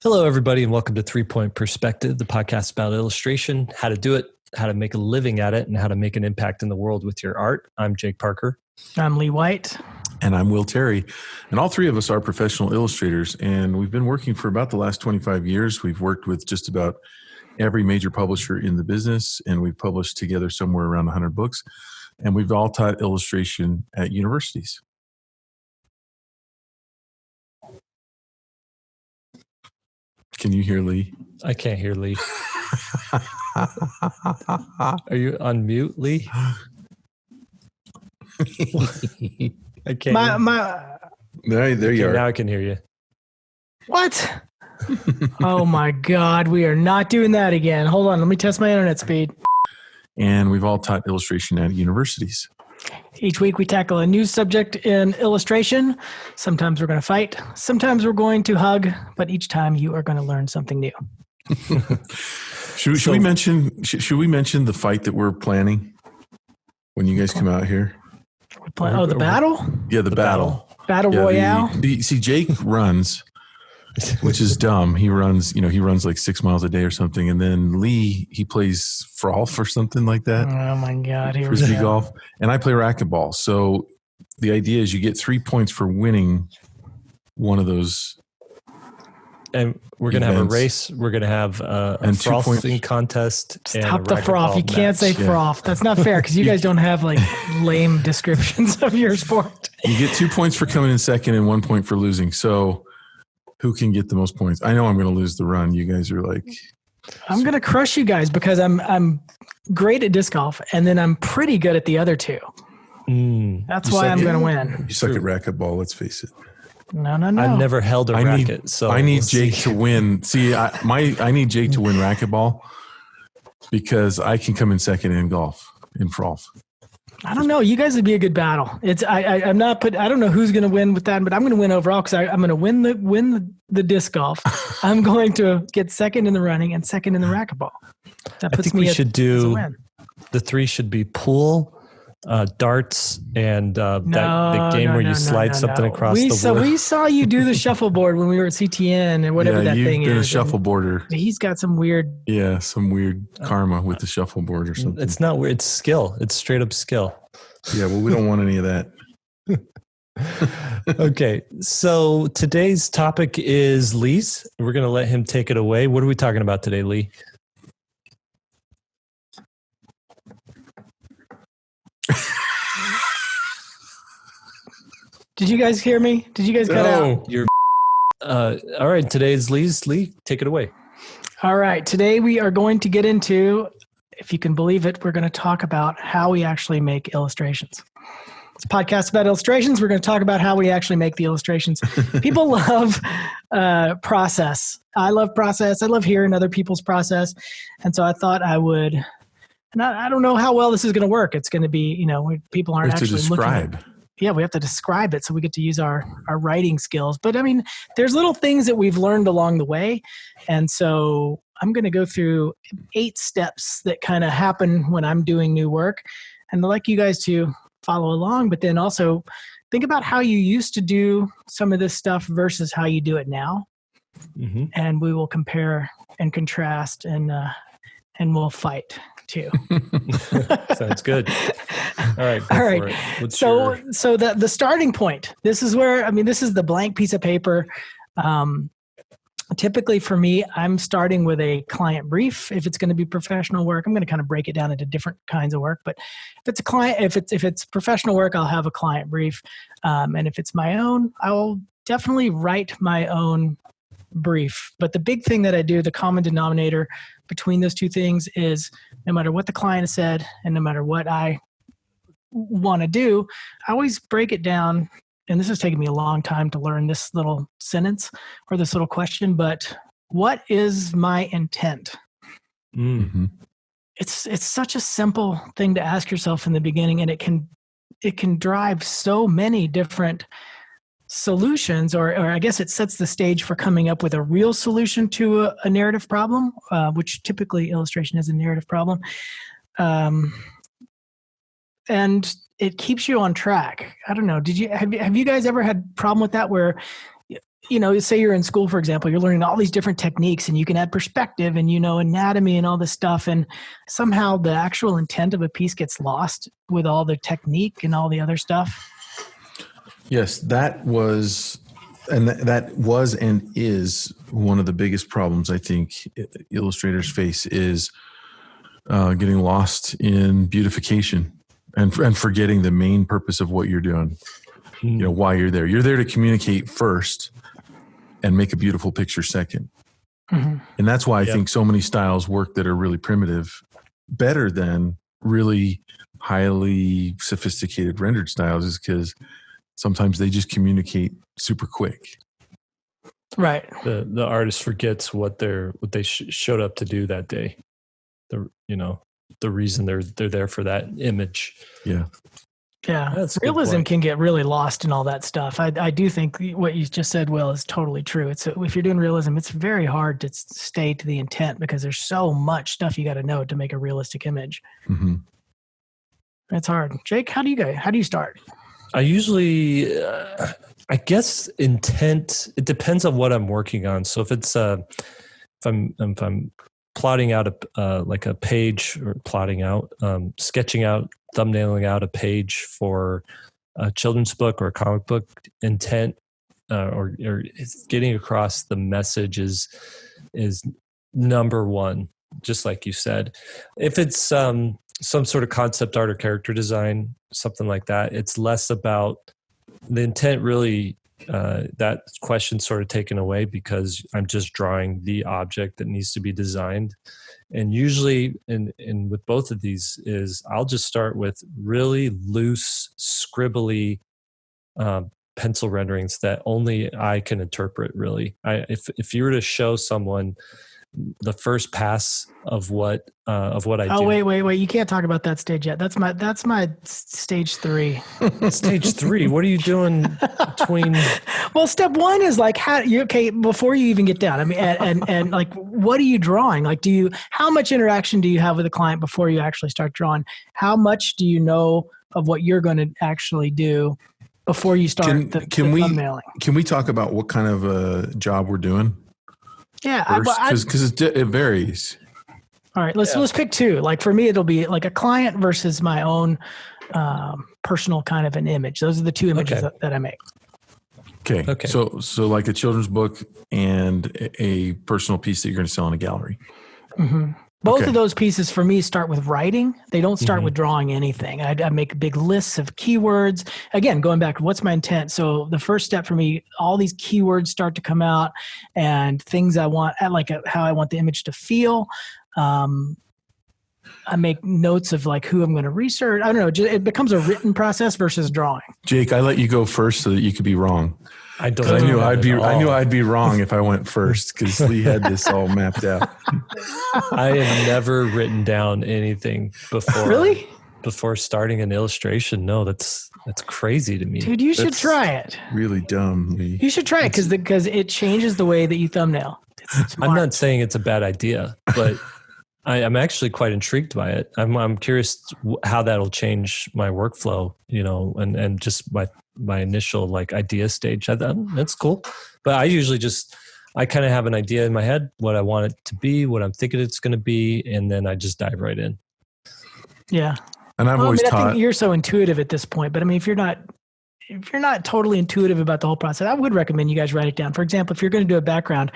Hello, everybody, and welcome to 3 Point Perspective, the podcast about illustration, how to do it, how to make a living at it, and how to make an impact in the world with your art. I'm Jake Parker. I'm Lee White. And I'm Will Terry. And all three of us are professional illustrators. And we've been working for about the last 25 years. We've worked with just about every major publisher in the business, and we've published together somewhere around 100 books. And we've all taught illustration at universities. Can you hear Lee? I can't hear Lee. Are you on mute, Lee? I can't. There you are. Now I can hear you. What? Oh my God, we are not doing that again. Hold on, let me test my internet speed. And we've all taught illustration at universities. Each week we tackle a new subject in illustration. Sometimes we're going to fight. Sometimes we're going to hug. But each time you are going to learn something new. Should we mention the fight that we're planning when you guys come out here? The battle? Yeah, the battle. Battle Royale? See, Jake runs, which is dumb. He runs like 6 miles a day or something. And then Lee, he plays frolf or something like that. Oh my God. Frisbee golf. And I play racquetball. So the idea is you get 3 points for winning one of those. And we're going to have a race. We're going to have a frothing contest. Stop the froth. You can't say froth. That's not fair because you guys don't have like lame descriptions of your sport. You get 2 points for coming in second and 1 point for losing. So who can get the most points? I know I'm going to lose the run. You guys are like... I'm going to crush you guys because I'm great at disc golf and then I'm pretty good at the other two. That's why I'm going to win. You suck at racquetball, let's face it. No. I've never held a racket, so I need Jake to win. See, I need Jake to win racquetball because I can come in second in golf, in frolf. I don't know. You guys would be a good battle. I don't know who's going to win with that, but I'm going to win overall because I'm going to win the disc golf. I'm going to get second in the running and second in the racquetball. That puts me as a win. The three should be pool, darts, and the game where you slide something across the wood. We saw you do the shuffleboard when we were at CTN and whatever that thing is. You've been a shuffleboarder. He's got some weird... Yeah, some weird karma with the shuffleboard or something. It's not weird. It's skill. It's straight up skill. Yeah, well, we don't want any of that. Okay, so today's topic is Lee's. We're going to let him take it away. What are we talking about today, Lee? Did you guys hear me? Did you guys cut out? All right, today's Lee's. Lee, take it away. All right, today we are going to get into, if you can believe it, we're going to talk about how we actually make illustrations. It's a podcast about illustrations. We're going to talk about how we actually make the illustrations. People love process. I love process. I love hearing other people's process. And so I thought I would, and I don't know how well this is going to work. It's going to be, people aren't actually looking at it. Yeah, we have to describe it so we get to use our writing skills. But I mean, there's little things that we've learned along the way. And so I'm going to go through 8 steps that kind of happen when I'm doing new work. And I'd like you guys to follow along, but then also think about how you used to do some of this stuff versus how you do it now. Mm-hmm. And we will compare and contrast and we'll fight too. Sounds good. All right. All right. So the starting point, this is where, this is the blank piece of paper. Typically for me, I'm starting with a client brief. If it's going to be professional work, I'm going to kind of break it down into different kinds of work. But if it's professional work, I'll have a client brief. And if it's my own, I will definitely write my own brief. But the big thing that I do, the common denominator between those two things is no matter what the client has said and no matter what I want to do, I always break it down. And this has taken me a long time to learn this little sentence or this little question, but what is my intent? Mm-hmm. It's such a simple thing to ask yourself in the beginning, and it can drive so many different solutions, or I guess it sets the stage for coming up with a real solution to a narrative problem, which typically illustration is a narrative problem. And it keeps you on track. I don't know. Have you guys ever had a problem with that where say you're in school, for example, you're learning all these different techniques and you can add perspective and, anatomy and all this stuff. And somehow the actual intent of a piece gets lost with all the technique and all the other stuff. Yes, that was and is one of the biggest problems I think illustrators face is getting lost in beautification and forgetting the main purpose of what you're doing. Why you're there. You're there to communicate first and make a beautiful picture second. Mm-hmm. And that's why I think so many styles work that are really primitive better than really highly sophisticated rendered styles, is because sometimes they just communicate super quick. Right. The artist forgets what they showed up to do that day. The reason they're there for that image. Yeah. Yeah. Realism can get really lost in all that stuff. I do think what you just said, Will, is totally true. If you're doing realism, it's very hard to stay to the intent because there's so much stuff you got to know to make a realistic image. Mm-hmm. It's hard. Jake, how do you start? I usually, I guess intent, it depends on what I'm working on. So if it's, if I'm plotting out a page, or sketching out, thumbnailing out a page for a children's book or a comic book, intent, or getting across the message is number one, just like you said. If it's, some sort of concept art or character design, something like that, it's less about the intent. Really, that question's sort of taken away because I'm just drawing the object that needs to be designed. And usually, in with both of these, is I'll just start with really loose, scribbly pencil renderings that only I can interpret. Really, if you were to show someone the first pass of what I do. Oh, wait! You can't talk about that stage yet. That's my stage 3. Stage 3. What are you doing between? Well, step 1 is like before you even get down. I mean, and like, what are you drawing? Like, how much interaction do you have with the client before you actually start drawing? How much do you know of what you're going to actually do before you start thumbnailing? Can we talk about what kind of a job we're doing? Yeah, because it varies. All right, let's pick 2. Like for me, it'll be like a client versus my own personal kind of an image. Those are the 2 images that I make. Okay. So like a children's book and a personal piece that you're going to sell in a gallery. Mm-hmm. Both of those pieces for me start with writing. They don't start with drawing anything. I make big lists of keywords. Again, going back to what's my intent. So the first step for me, all these keywords start to come out and things I want, like how I want the image to feel. I make notes of like who I'm going to research. I don't know. It becomes a written process versus drawing. Jake, I let you go first so that you could be wrong. I knew I'd be wrong if I went first because Lee had this all mapped out. I have never written down anything before. Really? before starting an illustration. No, that's crazy to me. Dude, you should try it. Really dumb. You should try it because it changes the way that you thumbnail. I'm not saying it's a bad idea, but I'm actually quite intrigued by it. I'm curious how that'll change my workflow, and just my initial like idea stage. That's cool. But I usually I kind of have an idea in my head, what I want it to be, what I'm thinking it's going to be, and then I just dive right in. Yeah. And I think you're so intuitive at this point, but I mean, if you're not totally intuitive about the whole process, I would recommend you guys write it down. For example, if you're going to do a background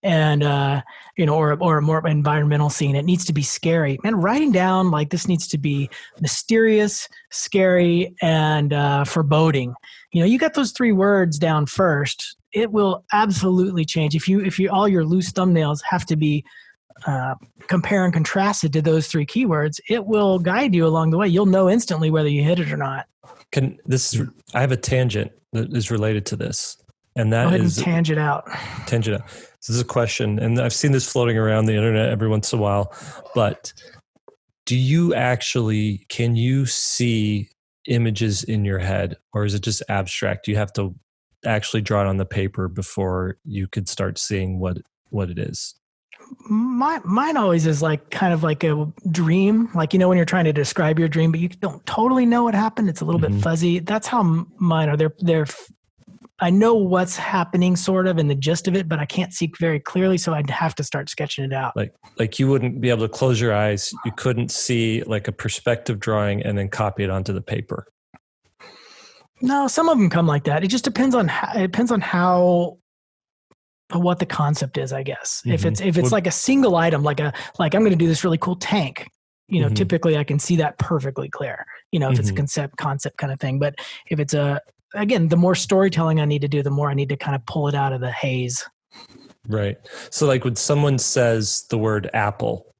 and, or a more environmental scene, it needs to be scary. Man, writing down like this needs to be mysterious, scary, and foreboding. You got those 3 words down first, it will absolutely change. If you all your loose thumbnails have to be compare and contrasted to those 3 keywords, it will guide you along the way. You'll know instantly whether you hit it or not. I have a tangent that is related to this, and that Go ahead is and tangent out. This is a question, and I've seen this floating around the internet every once in a while. But can you see images in your head, or is it just abstract? You have to actually draw it on the paper before you could start seeing what it is. Mine always is like kind of like a dream, like when you're trying to describe your dream, but you don't totally know what happened. It's a little bit fuzzy. That's how mine are. They're I know what's happening sort of in the gist of it, but I can't see very clearly. So I'd have to start sketching it out. Like you wouldn't be able to close your eyes. You couldn't see like a perspective drawing and then copy it onto the paper. No, some of them come like that. It just depends on what the concept is, I guess. Mm-hmm. If it's like a single item, like I'm going to do this really cool tank, mm-hmm. typically I can see that perfectly clear, if mm-hmm. it's a concept kind of thing. But if it's again, the more storytelling I need to do, the more I need to kind of pull it out of the haze. Right. So like when someone says the word apple,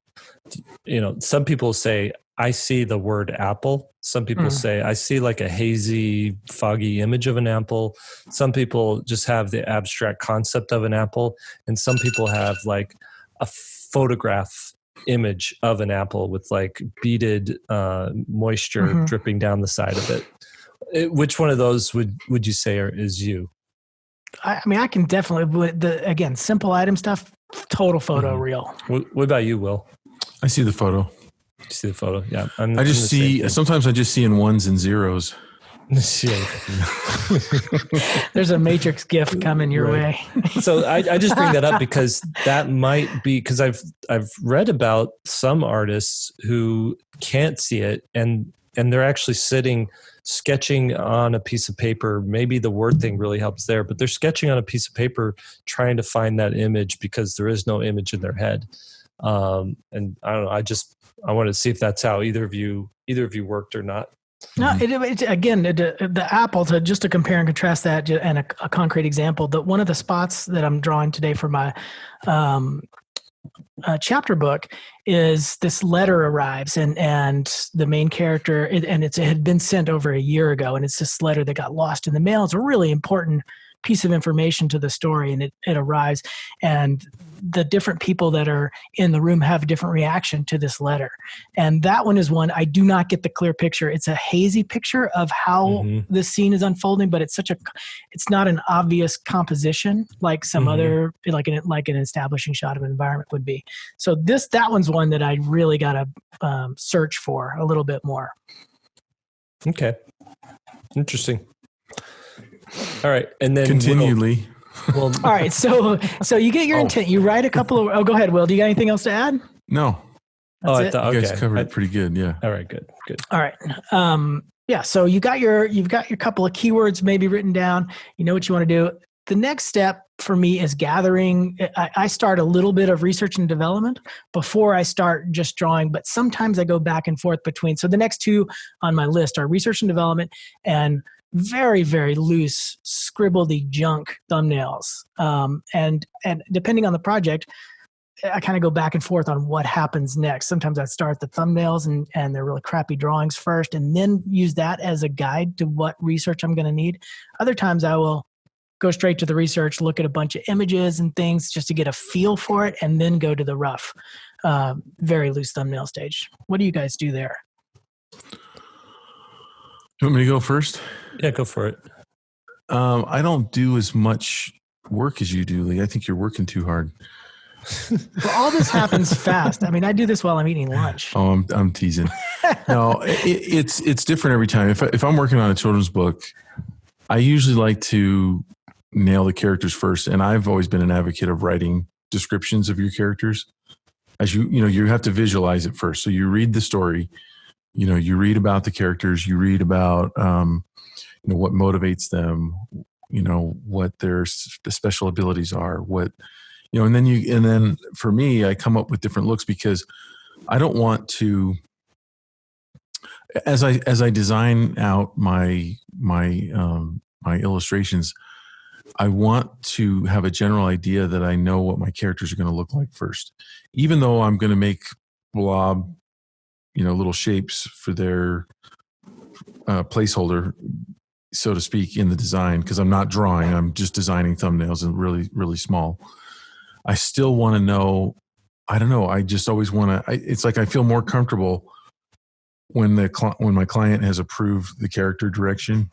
some people say, I see the word apple. Some people say, I see like a hazy, foggy image of an apple. Some people just have the abstract concept of an apple. And some people have like a photograph image of an apple with like beaded moisture mm-hmm. dripping down the side of it. Which one of those would you say is you? I mean, I can definitely, again, simple item stuff, total photo mm-hmm. real. What about you, Will? I see the photo. You see the photo? Yeah. Sometimes I just see in ones and zeros. There's a Matrix GIF coming your way. So I just bring that up because that might be, because I've read about some artists who can't see it and they're actually sketching on a piece of paper. Maybe the word thing really helps there, but they're sketching on a piece of paper trying to find that image because there is no image in their head. And I don't know. I want to see if that's how either of you worked or not. No, the apple, to compare and contrast that, and a concrete example, that one of the spots that I'm drawing today for my chapter book is this letter arrives and the main character, it had been sent over a year ago, and it's this letter that got lost in the mail. It's a really important piece of information to the story, and it arrives, and the different people that are in the room have a different reaction to this letter. And that one is one I do not get the clear picture. It's a hazy picture of how mm-hmm. the scene is unfolding, but it's not an obvious composition like some mm-hmm. other, like an establishing shot of an environment would be. So that one's one that I really got to search for a little bit more. Okay. Interesting. All right. And then continually. All right. So you get your intent. You write a couple of. Oh, go ahead, Will. Do you got anything else to add? No. That's it? You guys covered it pretty good. Yeah. All right. Good. All right. Yeah. So you've got your couple of keywords maybe written down. You know what you want to do. The next step for me is gathering. I start a little bit of research and development before I start just drawing, but sometimes I go back and forth between. So the next two on my list are research and development and very, very loose, scribbledy junk thumbnails. And depending on the project, I kind of go back and forth on what happens next. Sometimes I start the thumbnails and they're really crappy drawings first, and then use that as a guide to what research I'm going to need. Other times I will go straight to the research, look at a bunch of images and things just to get a feel for it, and then go to the rough, very loose thumbnail stage. What do you guys do there? You want me to go first? Yeah, go for it. I don't do as much work as you do, Lee. I think you're working too hard. Well, all this happens fast. I mean, I do this while I'm eating lunch. Oh, I'm teasing. No, it's different every time. If I'm working on a children's book, I usually like to nail the characters first, and I've always been an advocate of writing descriptions of your characters. As you have to visualize it first. So you read the story. You read about the characters, you read about, what motivates them, what their special abilities are, and then for me, I come up with different looks because I don't want to, as I design out my illustrations, I want to have a general idea that I know what my characters are going to look like first, even though I'm going to make blob, little shapes for their placeholder, so to speak, in the design, because I'm not drawing, I'm just designing thumbnails and really, really small. I still want to know, I don't know, I just always want to, it's like I feel more comfortable when my client has approved the character direction,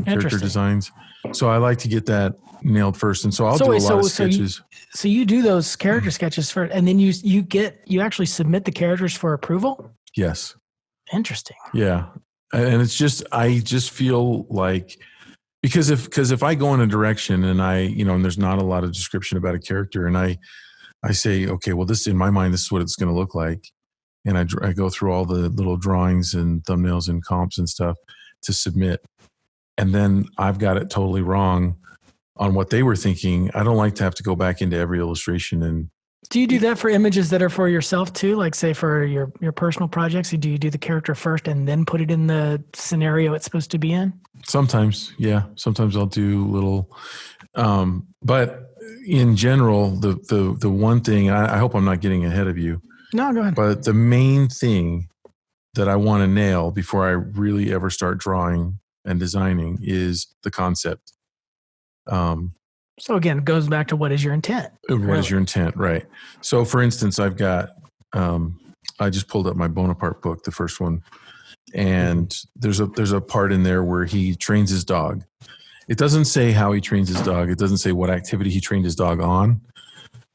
character designs. So I like to get that nailed first. And so I'll do a lot of sketches. So you do those character sketches first, and then you actually submit the characters for approval? Yes. Interesting. Yeah. And it's just, I just feel like Because if I go in a direction and and there's not a lot of description about a character, and I say, okay, well, this in my mind, this is what it's going to look like. And I go through all the little drawings and thumbnails and comps and stuff to submit. And then I've got it totally wrong on what they were thinking. I don't like to have to go back into every illustration. And do you do that for images that are for yourself too? Like say for your personal projects, do you do the character first and then put it in the scenario it's supposed to be in? Sometimes, yeah. Sometimes I'll do little, but in general, the one thing, I hope I'm not getting ahead of you. No, go ahead. But the main thing that I want to nail before I really ever start drawing and designing is the concept. So again, it goes back to what is your intent? What is your intent, right? So for instance, I've got, I just pulled up my Bonaparte book, the first one, and there's a part in there where he trains his dog. It doesn't say how he trains his dog. It doesn't say what activity he trained his dog on,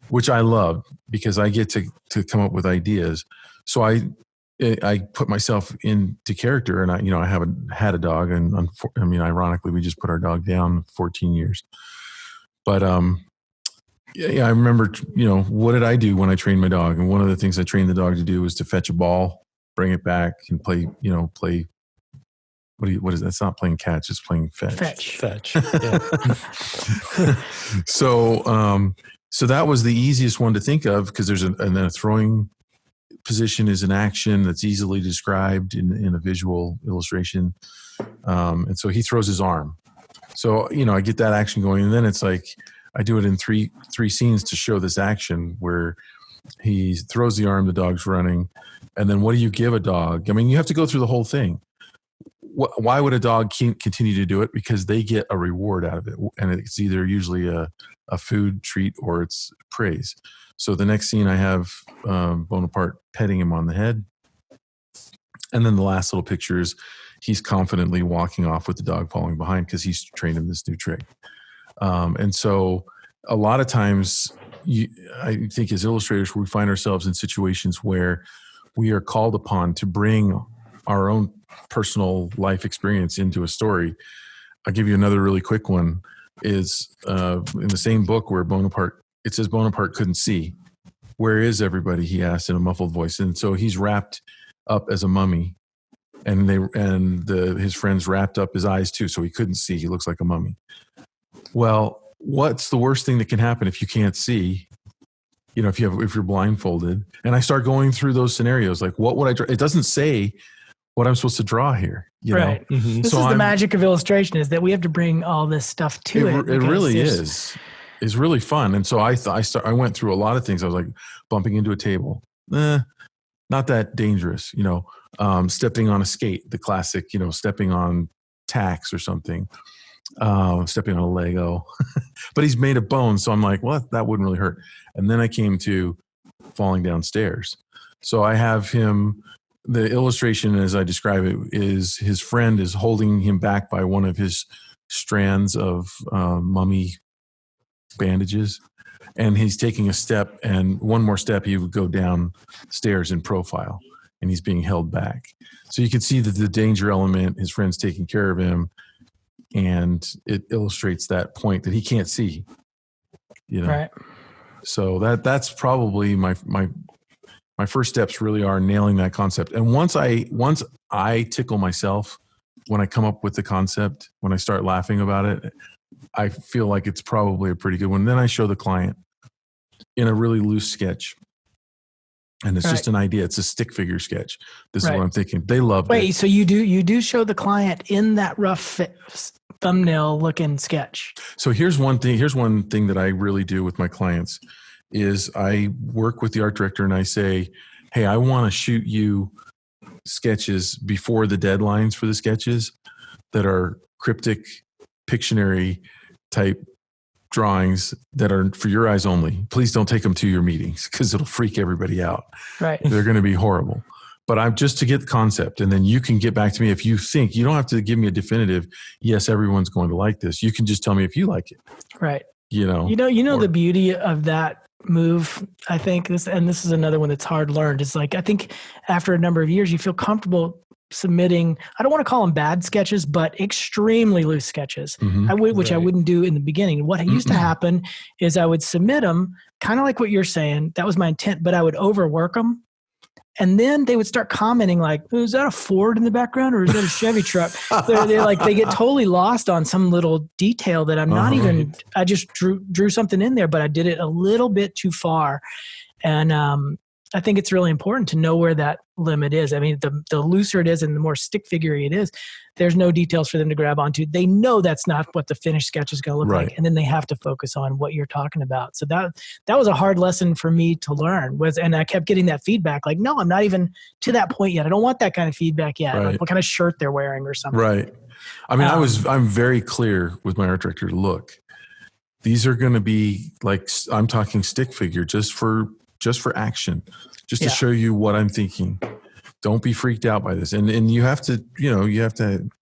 which I love because I get to come up with ideas. So I put myself into character, and I haven't had a dog, and ironically, we just put our dog down 14 years. But yeah, I remember, what did I do when I trained my dog? And one of the things I trained the dog to do was to fetch a ball, bring it back, and play. What is that? It's not playing catch; it's playing fetch. Fetch. Yeah. So that was the easiest one to think of because there's and then a throwing position is an action that's easily described in a visual illustration. And so he throws his arm. So, I get that action going, and then it's like I do it in three scenes to show this action where he throws the arm, the dog's running, and then what do you give a dog? I mean, you have to go through the whole thing. Why would a dog continue to do it? Because they get a reward out of it, and it's either usually a food treat or it's praise. So the next scene I have Bonaparte petting him on the head, and then the last little picture is he's confidently walking off with the dog following behind because he's trained him this new trick. And so a lot of times I think as illustrators, we find ourselves in situations where we are called upon to bring our own personal life experience into a story. I'll give you another really quick one is in the same book where it says Bonaparte couldn't see. Where is everybody? He asked in a muffled voice. And so he's wrapped up as a mummy, and his friends wrapped up his eyes too, so he couldn't see. He looks like a mummy. Well, what's the worst thing that can happen if you can't see? If you're blindfolded. And I start going through those scenarios, like what would I draw? It doesn't say what I'm supposed to draw here. Right. Mm-hmm. This is the magic of illustration, is that we have to bring all this stuff to it. It really is. It's really fun. And so I went through a lot of things. I was like bumping into a table. Not that dangerous, stepping on a skate, the classic, stepping on tacks or something, stepping on a Lego, but he's made of bone. So I'm like, well, that wouldn't really hurt. And then I came to falling downstairs. So I have him, the illustration as I describe it is his friend is holding him back by one of his strands of mummy bandages. And he's taking a step, and one more step, he would go downstairs in profile, and he's being held back. So you can see that the danger element, his friend's taking care of him, and it illustrates that point that he can't see. Right. So that's probably my first steps really are nailing that concept. And once I tickle myself when I come up with the concept, when I start laughing about it, I feel like it's probably a pretty good one. Then I show the client in a really loose sketch. And it's just an idea. It's a stick figure sketch. This is what I'm thinking. They love it. Wait, so you do show the client in that rough thumbnail looking sketch. So here's one thing that I really do with my clients is I work with the art director and I say, hey, I want to shoot you sketches before the deadlines for the sketches that are cryptic, Pictionary type drawings that are for your eyes only. Please don't take them to your meetings because it'll freak everybody out. Right. They're going to be horrible. But I'm just to get the concept, and then you can get back to me if you think. You don't have to give me a definitive, yes, everyone's going to like this. You can just tell me if you like it. Right. The beauty of that move, I think this is another one that's hard learned. It's like, I think after a number of years, you feel comfortable submitting, I don't want to call them bad sketches, but extremely loose sketches, which I wouldn't do in the beginning. What used to happen is I would submit them kind of like what you're saying. That was my intent, but I would overwork them. And then they would start commenting like, oh, is that a Ford in the background or is that a Chevy truck? They're like, they get totally lost on some little detail that I'm not even, I just drew something in there, but I did it a little bit too far. And I think it's really important to know where that limit is. I mean, the looser it is and the more stick figure-y it is, there's no details for them to grab onto. They know that's not what the finished sketch is going to look like, and then they have to focus on what you're talking about. So that was a hard lesson for me to learn. And I kept getting that feedback, like, no, I'm not even to that point yet. I don't want that kind of feedback yet. Like what kind of shirt they're wearing or something. Right. I mean, I'm very clear with my art director. Look, these are going to be like, I'm talking stick figure just for action, just to show you what I'm thinking. Don't be freaked out by this. And you have to,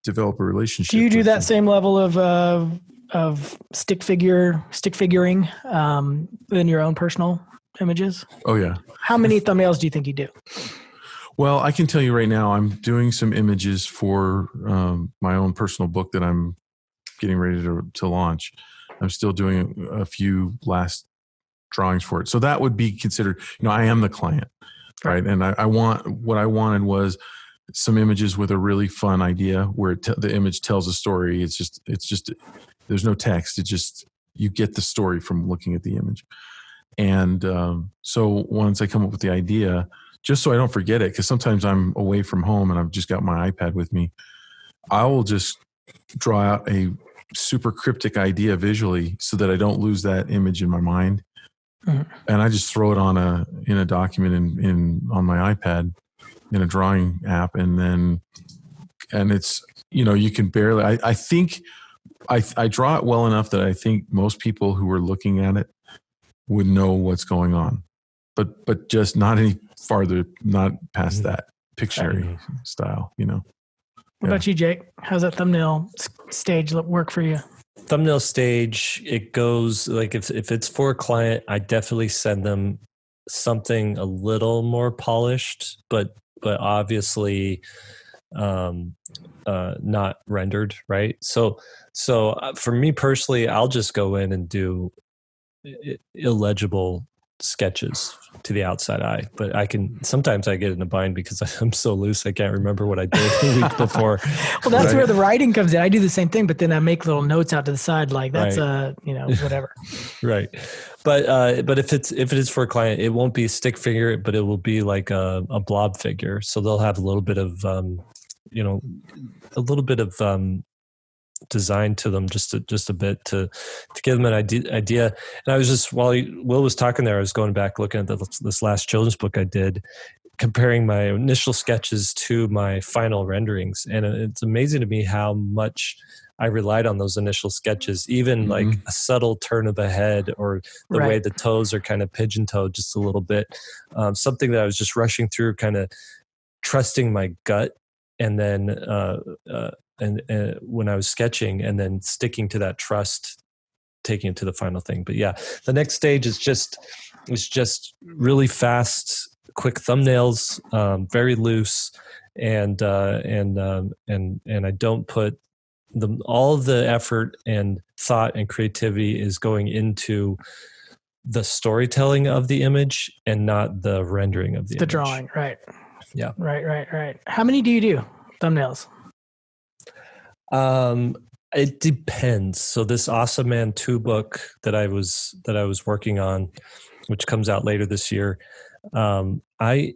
develop a relationship. Do you do that same level of stick figuring in your own personal images? Oh yeah. How many thumbnails do you think you do? Well, I can tell you right now, I'm doing some images for my own personal book that I'm getting ready to launch. I'm still doing a few last drawings for it. So that would be considered, I am the client, right? And what I wanted was some images with a really fun idea where the image tells a story. It's just, there's no text. You get the story from looking at the image. And so once I come up with the idea, just so I don't forget it, because sometimes I'm away from home and I've just got my iPad with me, I will just draw out a super cryptic idea visually so that I don't lose that image in my mind. And I just throw it in a document on my iPad in a drawing app. And it's, you can barely, I think I draw it well enough that I think most people who are looking at it would know what's going on, but just not any farther, not past that Pictionary style, What about you, Jake? How's that thumbnail stage work for you? Thumbnail stage, it goes like if it's for a client, I definitely send them something a little more polished, but obviously not rendered, right? So for me personally, I'll just go in and do illegible sketches to the outside eye, but sometimes I get in a bind because I'm so loose I can't remember what I did the week before. Well, that's where the writing comes in. I do the same thing, but then I make little notes out to the side like that's whatever. Right. But if it is for a client, it won't be a stick figure, but it will be like a blob figure. So they'll have a little bit of design to them, just a bit to give them an idea. And I was just, while Will was talking there, I was going back looking at this last children's book I did, comparing my initial sketches to my final renderings. And it's amazing to me how much I relied on those initial sketches, even like a subtle turn of the head or the way the toes are kind of pigeon-toed just a little bit. Something that I was just rushing through, kind of trusting my gut. And then and when I was sketching, and then sticking to that trust, taking it to the final thing. But yeah, the next stage is just really fast, quick thumbnails, very loose, and I don't put all the effort and thought and creativity is going into the storytelling of the image and not the rendering of the image. Drawing, right? Yeah, right. How many do you do thumbnails? It depends. So this Awesome Man 2 book that I was working on, which comes out later this year, I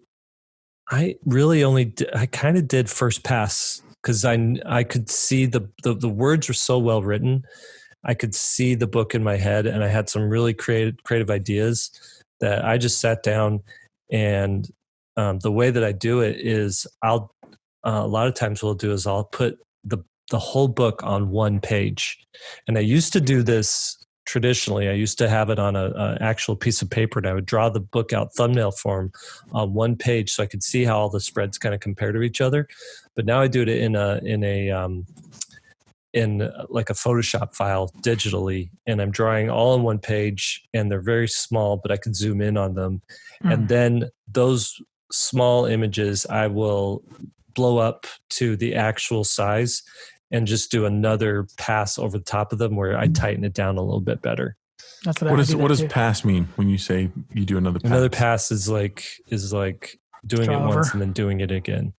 really only I kind of did first pass because I could see the words were so well written. I could see the book in my head, and I had some really creative ideas that I just sat down. And the way that I do it is a lot of times what I'll do is I'll put the whole book on one page. And I used to do this traditionally. I used to have it on a actual piece of paper, and I would draw the book out thumbnail form on one page so I could see how all the spreads kind of compare to each other. But now I do it in like a Photoshop file digitally, and I'm drawing all on one page, and they're very small, but I can zoom in on them. And then those small images I will blow up to the actual size and just do another pass over the top of them where I tighten it down a little bit better. That's what does pass mean when you say you do another pass? Another pass is like doing Draw it over. once and then doing it again.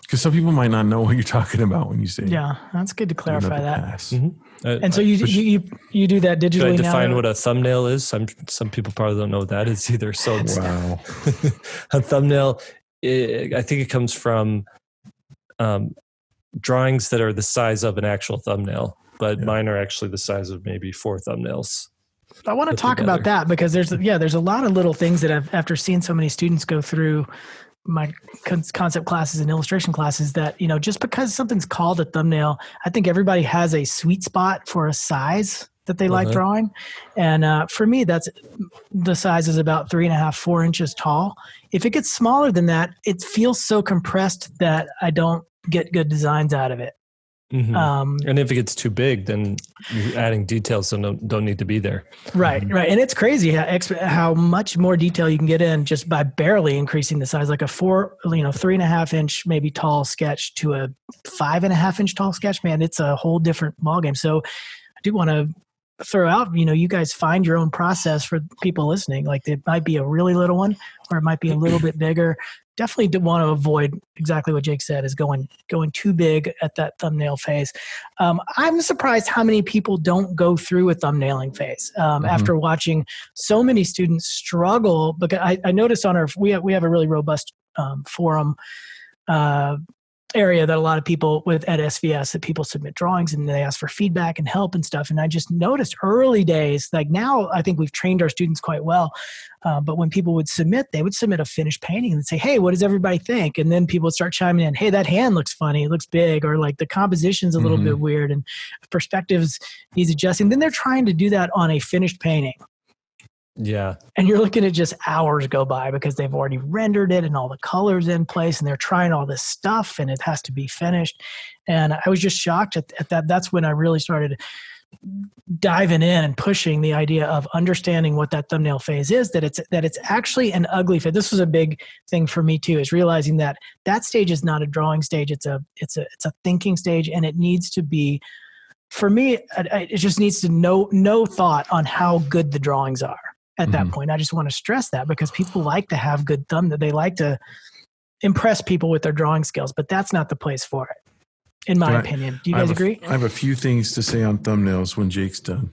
Because some people might not know what you're talking about when you say. Yeah, that's good to clarify that. Mm-hmm. And so you do that digitally now? Should I define what a thumbnail is? Some people probably don't know what that is either. So it's wow. A thumbnail, I think it comes from drawings that are the size of an actual thumbnail, but mine are actually the size of maybe 4 thumbnails. I want to talk about that because there's a lot of little things that after seeing so many students go through my concept classes and illustration classes that, just because something's called a thumbnail, I think everybody has a sweet spot for a size that they like drawing. And for me, that's the size is about 3.5, 4 inches tall. If it gets smaller than that, it feels so compressed that I don't get good designs out of it. Mm-hmm. And if it gets too big, then you're adding details that don't need to be there. Right. And it's crazy how much more detail you can get in just by barely increasing the size, like a 3.5 inch maybe tall sketch to a 5.5 inch tall sketch. Man, it's a whole different ballgame. So I do want to throw out, you guys find your own process for people listening. Like it might be a really little one, or it might be a little bit bigger. Definitely want to avoid exactly what Jake said, is going too big at that thumbnail phase. I'm surprised how many people don't go through a thumbnailing phase after watching so many students struggle. Because I noticed we have a really robust forum area that a lot of people at SVS, that people submit drawings and they ask for feedback and help and stuff. And I just noticed early days, like now I think we've trained our students quite well. But when people would submit, they would submit a finished painting and say, hey, what does everybody think? And then people would start chiming in, hey, that hand looks funny. It looks big. Or like the composition's a little bit weird and perspectives needs adjusting. Then they're trying to do that on a finished painting. Yeah. And you're looking at just hours go by because they've already rendered it and all the colors in place and they're trying all this stuff and it has to be finished. And I was just shocked at that. That's when I really started diving in and pushing the idea of understanding what that thumbnail phase is, that it's actually an ugly phase. This was a big thing for me too, is realizing that stage is not a drawing stage. It's a thinking stage, and it needs to be, for me, it just needs to no thought on how good the drawings are. At that point, I just want to stress that because people like to have good thumbnails. They like to impress people with their drawing skills, but that's not the place for it, in my opinion. Do you guys agree? I have a few things to say on thumbnails when Jake's done.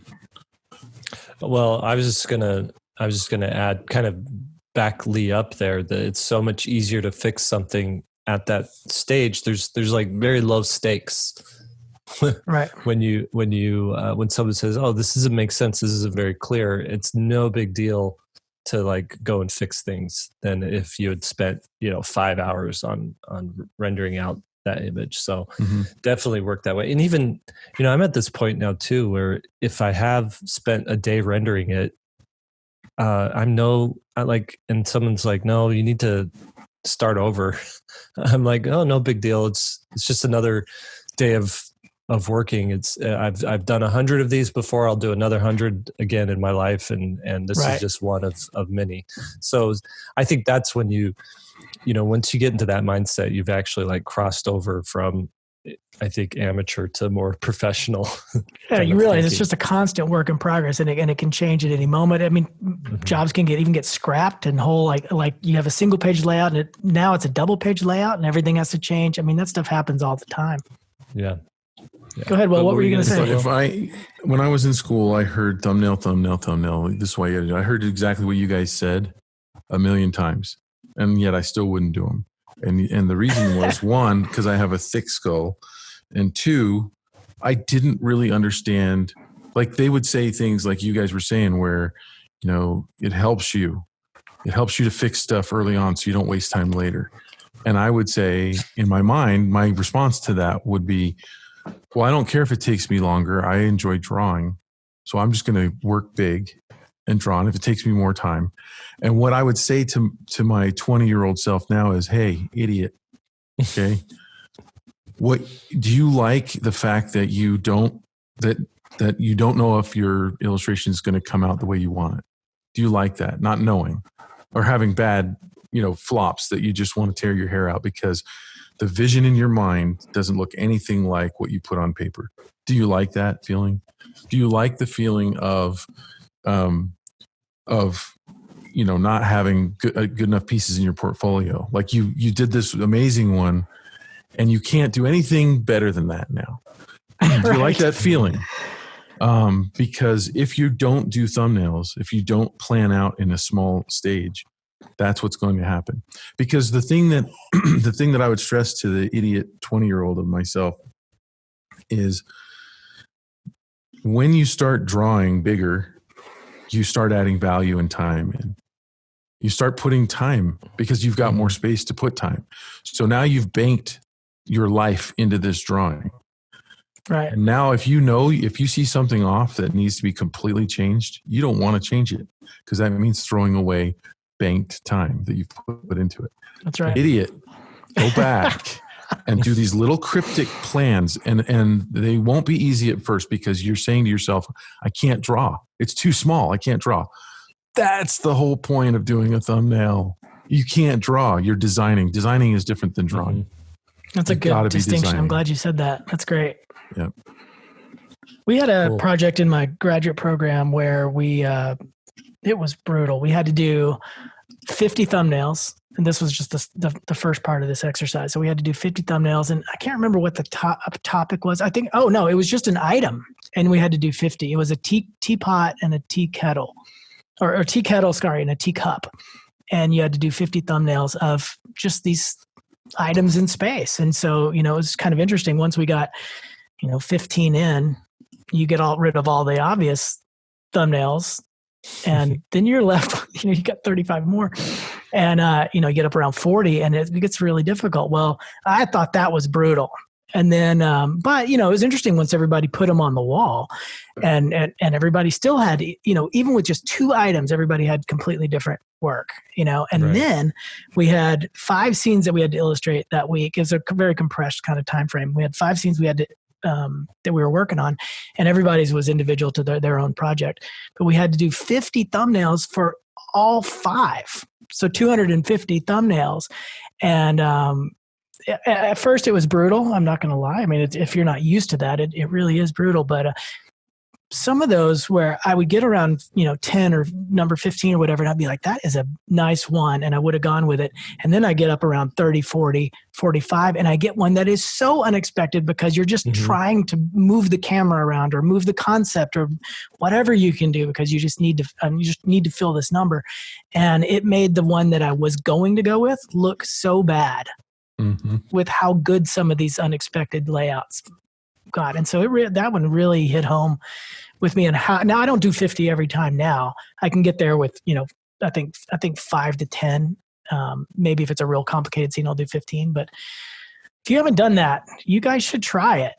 Well, I was just gonna add, kind of back Lee up there, that it's so much easier to fix something at that stage. There's like very low stakes. Right. When someone says, "Oh, this doesn't make sense. This isn't very clear," it's no big deal to like go and fix things than if you had spent 5 hours on rendering out that image. So definitely work that way. And even I'm at this point now too, where if I have spent a day rendering it, and someone's like, "No, you need to start over." I'm like, "Oh, no big deal. It's just another day of working." I've done 100 of these before. I'll do another 100 again in my life, and this is just one of many. So I think that's when once you get into that mindset, you've actually like crossed over from, I think, amateur to more professional. Yeah, you realize it's just a constant work in progress, and it can change at any moment. I mean, jobs can get scrapped, and whole like you have a single page layout, and now it's a double page layout, and everything has to change. I mean, that stuff happens all the time. Yeah. Go ahead. Well, what were you going to say? When I was in school, I heard thumbnail. This way, I heard exactly what you guys said a million times, and yet I still wouldn't do them. And the reason was, one, because I have a thick skull, and two, I didn't really understand. Like they would say things like you guys were saying, where it helps you to fix stuff early on, so you don't waste time later. And I would say, in my mind, my response to that would be, well, I don't care if it takes me longer. I enjoy drawing. So I'm just going to work big and draw. And if it takes me more time. And what I would say to my 20-year-old self now is, hey, idiot. Okay. What do you like the fact that you don't know if your illustration is going to come out the way you want it? Do you like that? Not knowing or having bad flops that you just want to tear your hair out because the vision in your mind doesn't look anything like what you put on paper. Do you like that feeling? Do you like the feeling of not having good enough pieces in your portfolio? Like you did this amazing one and you can't do anything better than that now. Do you like that feeling? Because if you don't do thumbnails, if you don't plan out in a small stage, that's what's going to happen. Because the thing that I would stress to the idiot 20-year-old of myself is when you start drawing bigger, you start adding value and time in. You start putting time because you've got more space to put time. So now you've banked your life into this drawing. Right. And now if you see something off that needs to be completely changed, you don't want to change it because that means throwing away banked time that you've put into it. That's right. Idiot. Go back and do these little cryptic plans. And they won't be easy at first because you're saying to yourself, I can't draw. It's too small. I can't draw. That's the whole point of doing a thumbnail. You can't draw. You're designing. Designing is different than drawing. That's a good distinction. I'm glad you said that. That's great. Yeah. We had a project in my graduate program where it was brutal. We had to do 50 thumbnails, and this was just the first part of this exercise. So we had to do 50 thumbnails, and I can't remember what the topic was. I think, it was just an item, and we had to do 50. It was a teapot and a tea kettle, or tea kettle, and a teacup. And you had to do 50 thumbnails of just these items in space. And so, it was kind of interesting. Once we got, 15 in, you get rid of all the obvious thumbnails. And then you're left, you got 35 more and, you get up around 40 and it gets really difficult. Well, I thought that was brutal. And then, but it was interesting once everybody put them on the wall and everybody still had, even with just 2 items, everybody had completely different work, and right. Then we had 5 scenes that we had to illustrate that week. It was a very compressed kind of time frame. We had 5 scenes we had to, that we were working on, and everybody's was individual to their own project, but we had to do 50 thumbnails for all 5. So 250 thumbnails. And, at first it was brutal. I'm not going to lie. I mean, if you're not used to that, it really is brutal. But some of those where I would get around, 10 or number 15 or whatever, and I'd be like, that is a nice one. And I would have gone with it. And then I get up around 30, 40, 45, and I get one that is so unexpected because you're just trying to move the camera around or move the concept or whatever you can do because you just need to fill this number. And it made the one that I was going to go with look so bad. With how good some of these unexpected layouts got. And so that one really hit home with me. And now I don't do 50 every time now. I can get there with, I think 5 to 10. Maybe if it's a real complicated scene, I'll do 15. But if you haven't done that, you guys should try it.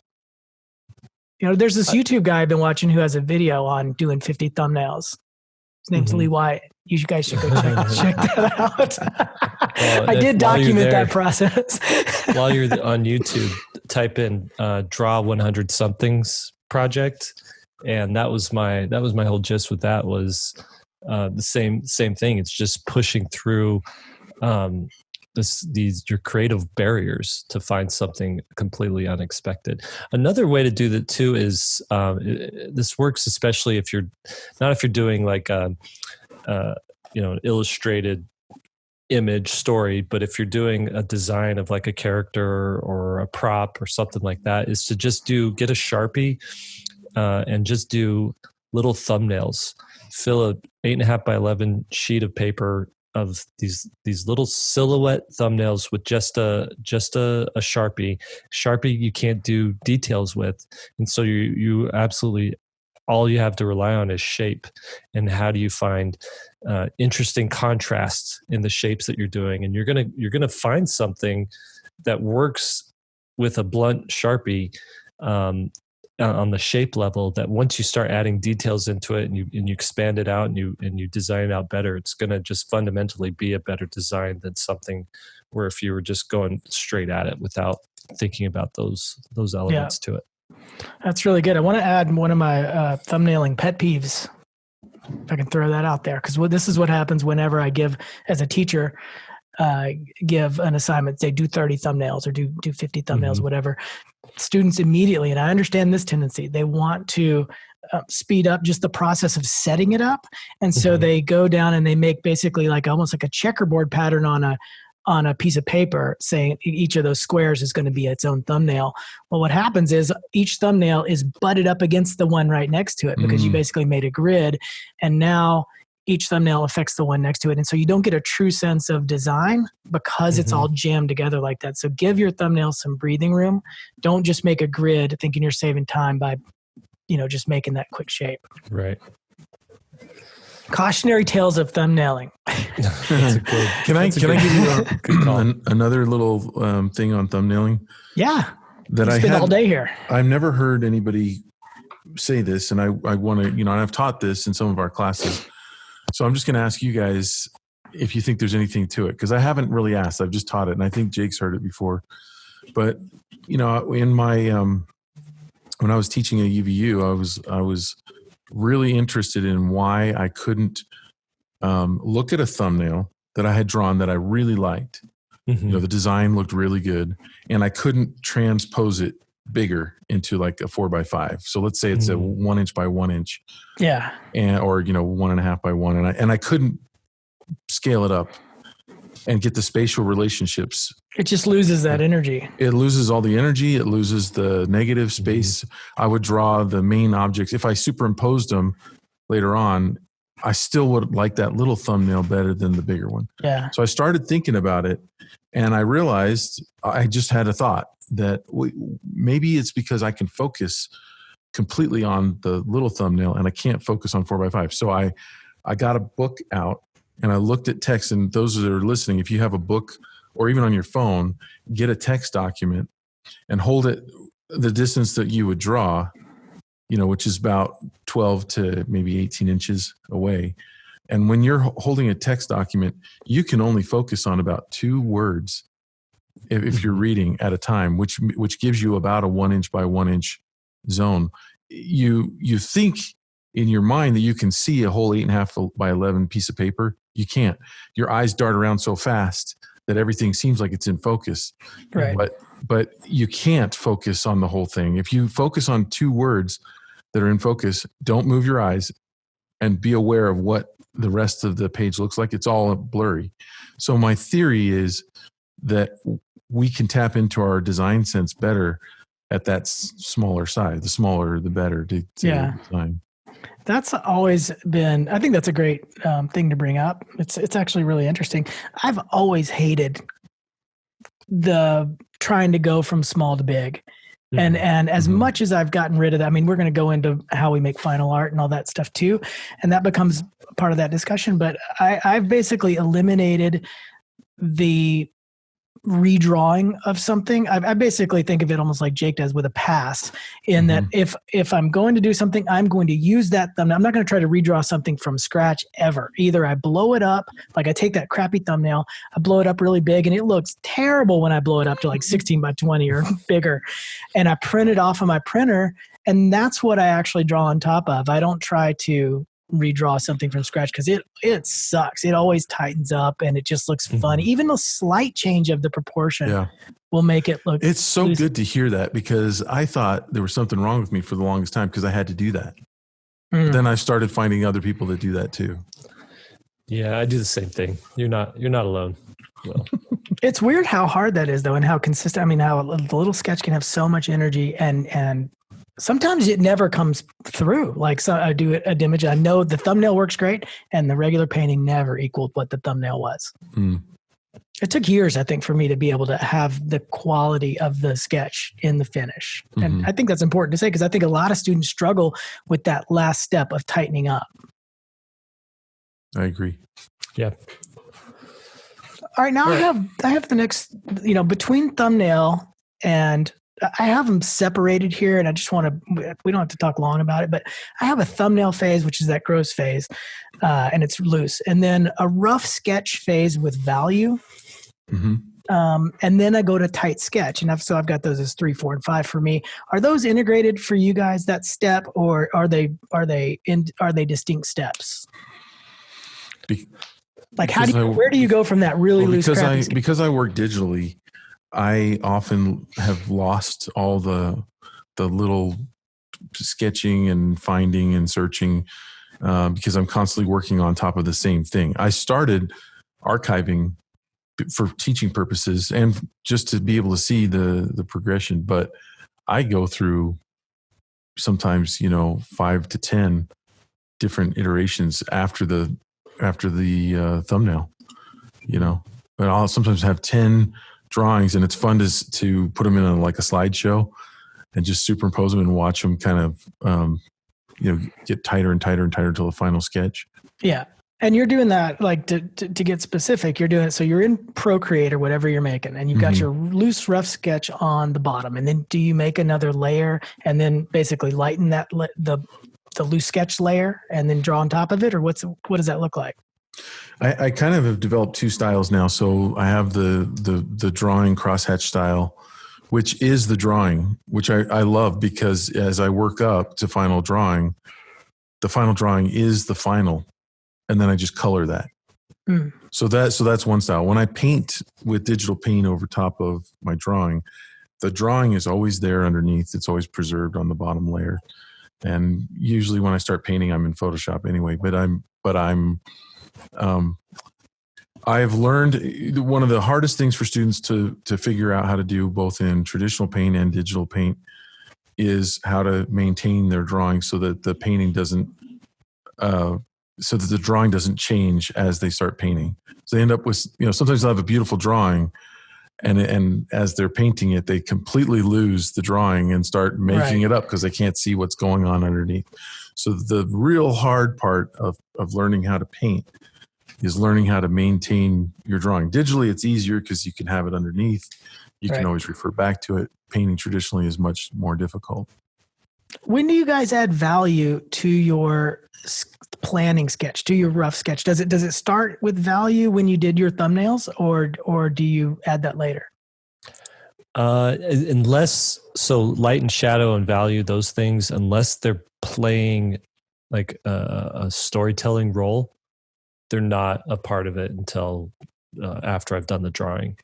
There's this YouTube guy I've been watching who has a video on doing 50 thumbnails. His name's Lee White. You guys should go check that out. Well, I did document that process. While you're on YouTube, type in draw 100 somethings project. And that was my whole gist with that was the same thing. It's just pushing through your creative barriers to find something completely unexpected. Another way to do that too is this works especially if you're doing like an illustrated image story, but if you're doing a design of like a character or a prop or something like that, is to just get a Sharpie and just do little thumbnails. Fill a 8.5 by 11 sheet of paper of these little silhouette thumbnails with just a Sharpie. Sharpie you can't do details with, and so you absolutely all you have to rely on is shape. And how do you find interesting contrasts in the shapes that you're doing? And you're gonna find something that works with a blunt Sharpie on the shape level, that once you start adding details into it and you expand it out and you design it out better, it's going to just fundamentally be a better design than something where if you were just going straight at it without thinking about those elements to it. That's really good. I want to add one of my thumbnailing pet peeves, if I can throw that out there, because this is what happens whenever I give, as a teacher, give an assignment, say do 30 thumbnails or do 50 thumbnails, whatever, students immediately, and I understand this tendency, they want to speed up just the process of setting it up. And so they go down and they make basically like almost like a checkerboard pattern on a piece of paper, saying each of those squares is going to be its own thumbnail. Well, what happens is each thumbnail is butted up against the one right next to it because you basically made a grid, and now each thumbnail affects the one next to it. And so you don't get a true sense of design because it's all jammed together like that. So give your thumbnail some breathing room. Don't just make a grid thinking you're saving time by, just making that quick shape. Right. Cautionary tales of thumbnailing. Can I give you another little thing on thumbnailing? Yeah. That I spend all day here. I've never heard anybody say this, and I want to, and I've taught this in some of our classes. So I'm just going to ask you guys if you think there's anything to it, because I haven't really asked. I've just taught it, and I think Jake's heard it before. But in my when I was teaching at UVU, I was really interested in why I couldn't look at a thumbnail that I had drawn that I really liked. The design looked really good, and I couldn't transpose it bigger into like a 4x5. So let's say it's a 1 inch by 1 inch. Yeah. Or 1.5 by 1. And I couldn't scale it up and get the spatial relationships. It just loses that energy. It loses all the energy. It loses the negative space. I would draw the main objects. If I superimposed them later on, I still would like that little thumbnail better than the bigger one. Yeah. So I started thinking about it, and I realized I just had a thought that maybe it's because I can focus completely on the little thumbnail and I can't focus on 4x5. So I got a book out and I looked at text, and those that are listening, if you have a book or even on your phone, get a text document and hold it the distance that you would draw, which is about 12 to maybe 18 inches away. And when you're holding a text document, you can only focus on about 2 words if you're reading at a time, which gives you about a 1 inch by 1 inch zone. You think in your mind that you can see a whole 8.5 by 11 piece of paper. You can't. Your eyes dart around so fast that everything seems like it's in focus. Right. But you can't focus on the whole thing. If you focus on 2 words that are in focus, don't move your eyes and be aware of what the rest of the page looks like. It's all blurry. So my theory is that we can tap into our design sense better at that smaller size. The smaller, the better to design. That's always been, I think that's a great thing to bring up. It's actually really interesting. I've always hated the trying to go from small to big. And as much as I've gotten rid of that, I mean, we're going to go into how we make final art and all that stuff too. And that becomes part of that discussion. But I've basically eliminated the redrawing of something. I basically think of it almost like Jake does with a pass, in that if I'm going to do something, I'm going to use that thumbnail. I'm not going to try to redraw something from scratch ever. Either I blow it up, like I take that crappy thumbnail, I blow it up really big, and it looks terrible when I blow it up to like 16 by 20 or bigger, and I print it off of my printer, and that's what I actually draw on top of. I don't try to redraw something from scratch because it sucks. It always tightens up and it just looks funny. Even a slight change of the proportion will make it look. It's so good to hear that, because I thought there was something wrong with me for the longest time because I had to do that. Then I started finding other people that do that too. Yeah, I do the same thing. You're not alone. Well. It's weird how hard that is though, and how consistent. I mean, how the little sketch can have so much energy, and sometimes it never comes through. Like, so I do an image, I know the thumbnail works great, and the regular painting never equaled what the thumbnail was. It took years, I think, for me to be able to have the quality of the sketch in the finish. And I think that's important to say, because I think a lot of students struggle with that last step of tightening up. I agree. Yeah. All right, now I have the next, between thumbnail and I have them separated here, and I just want to, we don't have to talk long about it, but I have a thumbnail phase, which is that gross phase, and it's loose. And then a rough sketch phase with value. And then I go to tight sketch. And so I've got those as 3, 4, and 5 for me. Are those integrated for you guys, that step, or are they distinct steps? Like where do you go from that really loose crappy sketch? Because I work digitally, I often have lost all the little sketching and finding and searching because I'm constantly working on top of the same thing. I started archiving for teaching purposes and just to be able to see the progression, but I go through sometimes 5 to 10 different iterations after the thumbnail, but I'll sometimes have 10 drawings, and it's fun to put them in like a slideshow and just superimpose them and watch them kind of get tighter and tighter and tighter until the final sketch. Yeah. And you're doing that, like to get specific, you're doing it. So you're in Procreate or whatever you're making, and you've got your loose, rough sketch on the bottom. And then do you make another layer and then basically lighten that, the loose sketch layer, and then draw on top of it? Or what does that look like? I kind of have developed two styles now. So I have the drawing crosshatch style, which is the drawing, which I love because as I work up to final drawing, the final drawing is the final. And then I just color that. So that's one style. When I paint with digital paint over top of my drawing, the drawing is always there underneath. It's always preserved on the bottom layer. And usually when I start painting, I'm in Photoshop anyway. I've learned one of the hardest things for students to figure out how to do, both in traditional paint and digital paint, is how to maintain their drawing so that the painting doesn't. So that the drawing doesn't change as they start painting. So they end up with, sometimes they'll have a beautiful drawing and as they're painting it, they completely lose the drawing and start making it up because they can't see what's going on underneath. So the real hard part of learning how to paint is learning how to maintain your drawing. Digitally, it's easier because you can have it underneath. You can always refer back to it. Painting traditionally is much more difficult. When do you guys add value to your planning sketch, to your rough sketch? Does it start with value when you did your thumbnails, or do you add that later? Unless light and shadow and value, those things, unless they're playing like a storytelling role, they're not a part of it until after I've done the drawing.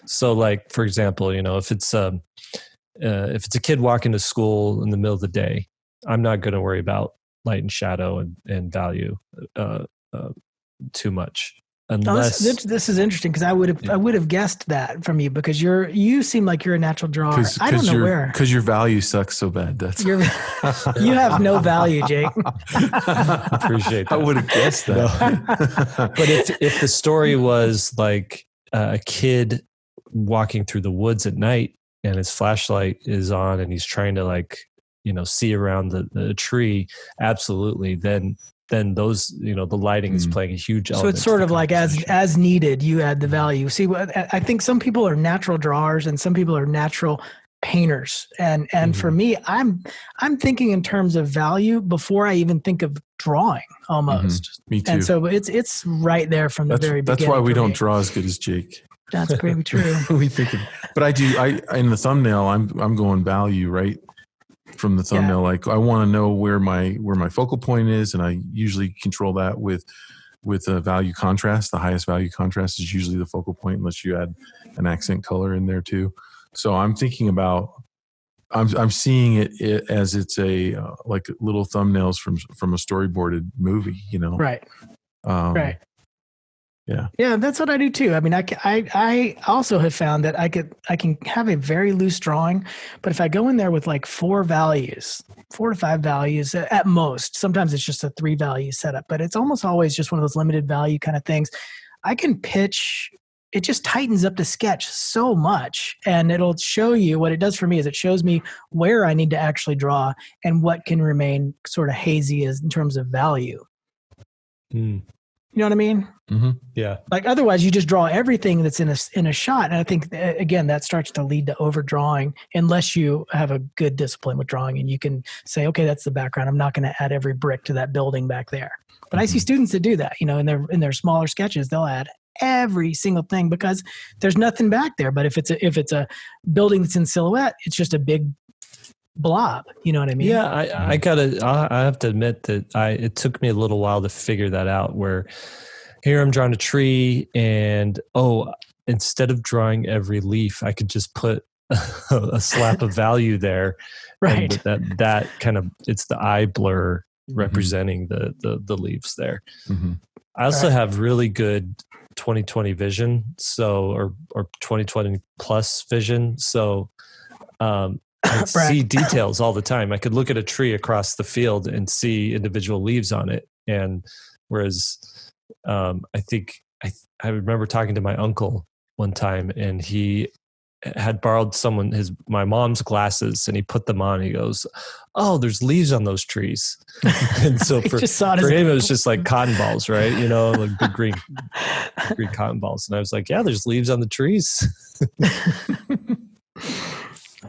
So, like for example, if it's a kid walking to school in the middle of the day, I'm not going to worry about light and shadow and value too much. Unless this is interesting because I would have guessed that from you because you seem like you're a natural drawer. I don't know where, because your value sucks so bad. That's you have no value, Jake. Appreciate that. I would have guessed that. No. But if the story was like a kid walking through the woods at night and his flashlight is on and he's trying to see around the tree, absolutely. Then those, the lighting is playing a huge element. So it's sort of like as needed, you add the value. See, I think some people are natural drawers and some people are natural painters. And for me, I'm thinking in terms of value before I even think of drawing almost. Me too. And so it's right there from the very beginning. That's why we don't draw as good as Jake. That's pretty true. We think but I do. In the thumbnail, I'm going value right from the thumbnail. Like I want to know where my focal point is, and I usually control that with a value contrast. The highest value contrast is usually the focal point, unless you add an accent color in there too. So I'm thinking about. I'm seeing it as it's a like little thumbnails from a storyboarded movie. Right. Right. Yeah, that's what I do too. I mean, I also have found that I can have a very loose drawing, but if I go in there with like 4 to 5 values at most, sometimes it's just a 3 value setup, but it's almost always just one of those limited value kind of things. I can pitch. It just tightens up the sketch so much, and it'll show you what it does for me is it shows me where I need to actually draw and what can remain sort of hazy as in terms of value. You know what I mean? Mm-hmm. Yeah. Like otherwise you just draw everything that's in a shot. And I think again, that starts to lead to overdrawing unless you have a good discipline with drawing and you can say, okay, that's the background. I'm not going to add every brick to that building back there. But I see students that do that, in their smaller sketches, they'll add every single thing because there's nothing back there. But if it's a building that's in silhouette, it's just a big blob. You know what I mean? Yeah, I have to admit that it took me a little while to figure that out where, here I'm drawing a tree, and instead of drawing every leaf, I could just put a slap of value there. Right. And that kind of, it's the eye blur representing the leaves there. Mm-hmm. I also have really good 20/20 vision, or 20/20 plus vision. So I see details all the time. I could look at a tree across the field and see individual leaves on it. And whereas I think I remember talking to my uncle one time, and he had borrowed my mom's glasses, and he put them on. He goes, "Oh, there's leaves on those trees." And so for him, it was just like cotton balls, right? Like big green cotton balls. And I was like, "Yeah, there's leaves on the trees."